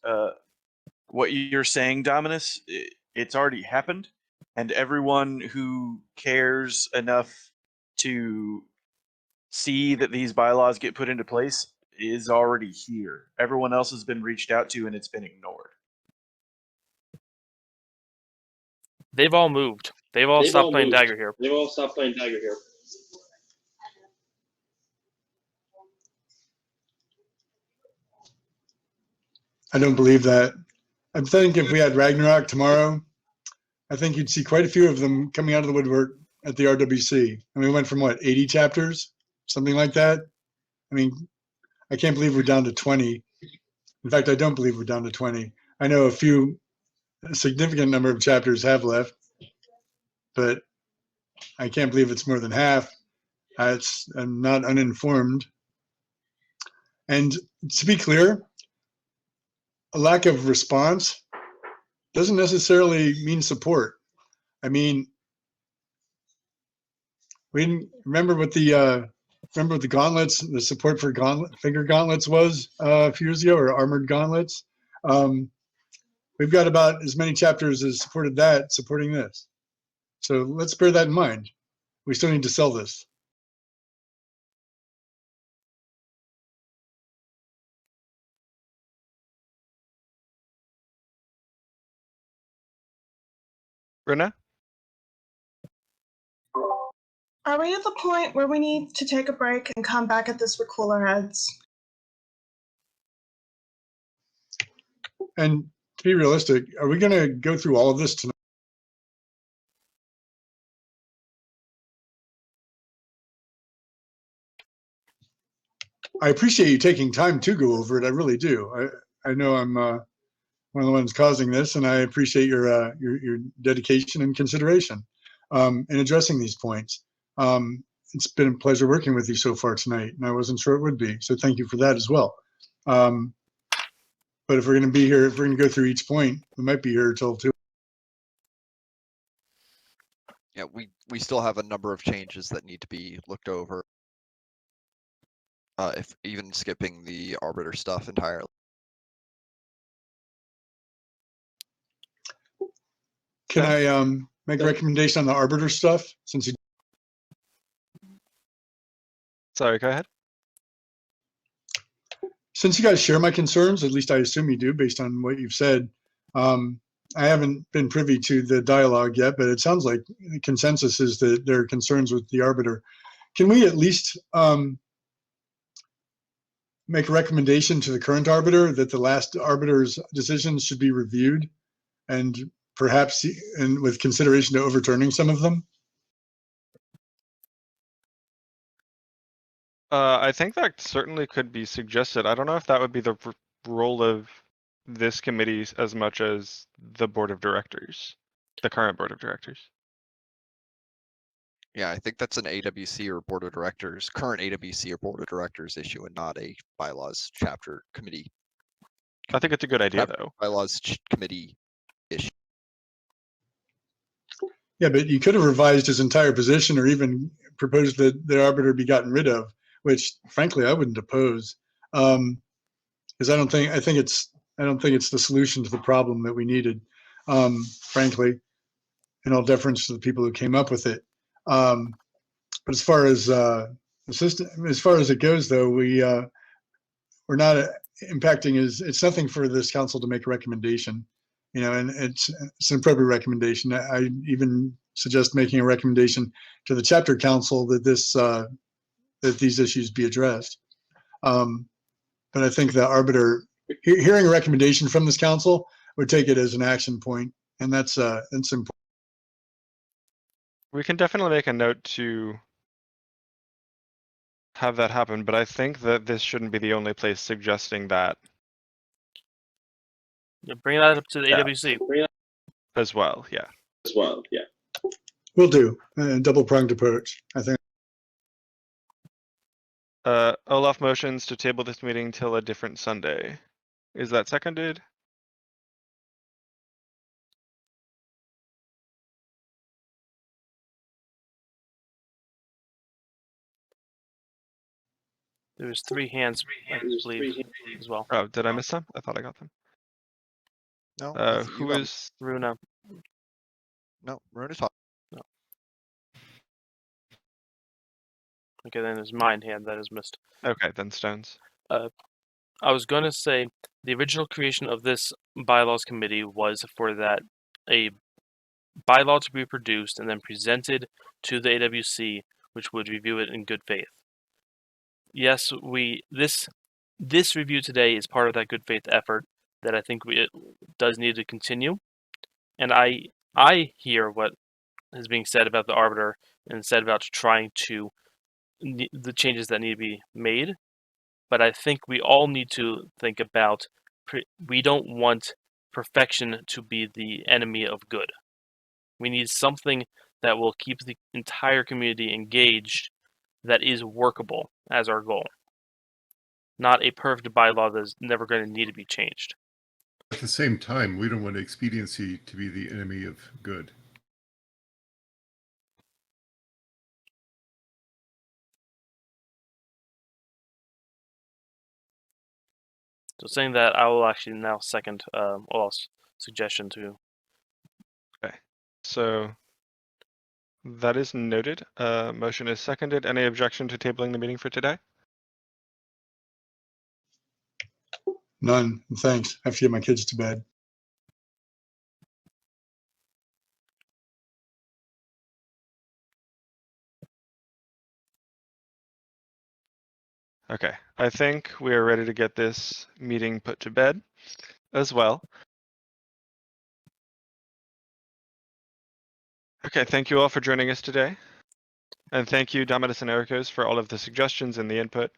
Speaker 8: What you're saying, Dominus, it's already happened, and everyone who cares enough to see that these bylaws get put into place is already here. Everyone else has been reached out to, and it's been ignored.
Speaker 3: They've all moved. They've all stopped playing Dagorhir.
Speaker 7: They've all stopped playing Dagorhir.
Speaker 6: I don't believe that. I think if we had Ragnarok tomorrow, I think you'd see quite a few of them coming out of the woodwork at the RWC. And we went from what, 80 chapters? Something like that? I mean, I can't believe we're down to 20. In fact, I don't believe we're down to 20. I know a significant number of chapters have left, but I can't believe it's more than half. I'm not uninformed. And to be clear, a lack of response doesn't necessarily mean support. I mean, we remember what the gauntlets, the support for finger gauntlets was a few years ago, or armored gauntlets. We've got about as many chapters as supporting this. So let's bear that in mind. We still need to sell this.
Speaker 9: Runa?
Speaker 12: Are we at the point where we need to take a break and come back at this with cooler heads?
Speaker 6: And to be realistic, are we going to go through all of this tonight? I appreciate you taking time to go over it. I really do. I know I'm one of the ones causing this, and I appreciate your dedication and consideration in addressing these points. It's been a pleasure working with you so far tonight, and I wasn't sure it would be. So thank you for that as well. But if we're going to be here, if we're going to go through each point, we might be here until 2.
Speaker 1: Yeah, we still have a number of changes that need to be looked over. If even skipping the Arbiter stuff entirely.
Speaker 6: Can I make a recommendation on the Arbiter stuff? Since you
Speaker 9: Sorry, go ahead.
Speaker 6: since you guys share my concerns, at least I assume you do based on what you've said, I haven't been privy to the dialogue yet, but it sounds like the consensus is that there are concerns with the Arbiter. Can we at least make a recommendation to the current Arbiter that the last Arbiter's decisions should be reviewed and perhaps and with consideration to overturning some of them?
Speaker 9: I think that certainly could be suggested. I don't know if that would be the role of this committee as much as the board of directors, the current board of directors.
Speaker 1: Yeah, I think that's an AWC or board of directors, current AWC or board of directors issue, and not a bylaws chapter committee.
Speaker 9: I think it's a good idea, though.
Speaker 1: Bylaws committee issue.
Speaker 6: Yeah, but you could have revised his entire position or even proposed that the Arbiter be gotten rid of, which frankly I wouldn't oppose, because I don't think it's the solution to the problem that we needed, frankly, in all deference to the people who came up with it. But as far as the system, as far as it goes, though, we're not impacting. It's nothing for this council to make a recommendation, and it's an appropriate recommendation. I even suggest making a recommendation to the chapter council that that these issues be addressed. But I think the Arbiter hearing a recommendation from this council would take it as an action point, and that's important.
Speaker 9: We can definitely make a note to have that happen, but I think that this shouldn't be the only place suggesting that.
Speaker 3: Yeah, bring that up to the
Speaker 9: Yeah.
Speaker 3: AWC.
Speaker 9: As well, yeah.
Speaker 6: We'll do a double-pronged approach, I think.
Speaker 9: Olaf motions to table this meeting till a different Sunday. Is that seconded?
Speaker 3: There's 3 hands, I believe, as well.
Speaker 9: Oh, did I miss some? I thought I got them.
Speaker 1: No,
Speaker 9: Who is
Speaker 3: Runa?
Speaker 1: No, Runa's talking.
Speaker 3: No. Okay, then there's mine hand that is missed.
Speaker 9: Okay, then Stones.
Speaker 3: I was going to say the original creation of this bylaws committee was for that a bylaw to be produced and then presented to the AWC, which would review it in good faith. Yes, this review today is part of that good faith effort that I think it does need to continue. And I hear what is being said about the Arbiter and said about trying to the changes that need to be made. But I think we all need to think about we don't want perfection to be the enemy of good. We need something that will keep the entire community engaged that is workable as our goal. Not a perfect bylaw that is never going to need to be changed.
Speaker 5: At the same time, we don't want expediency to be the enemy of good.
Speaker 3: So saying that, I will actually now second Olaf's suggestion to.
Speaker 9: Okay, so that is noted. Motion is seconded. Any objection to tabling the meeting for today?
Speaker 6: None. Thanks. I have to get my kids to bed.
Speaker 9: Okay, I think we are ready to get this meeting put to bed as well. Okay, thank you all for joining us today. And thank you, Dominus and Erekose, for all of the suggestions and the input.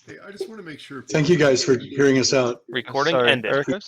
Speaker 5: Hey, I just want to make sure.
Speaker 6: Thank you guys for hearing us out.
Speaker 3: Recording
Speaker 9: Sorry,
Speaker 3: ended.
Speaker 9: Erekose?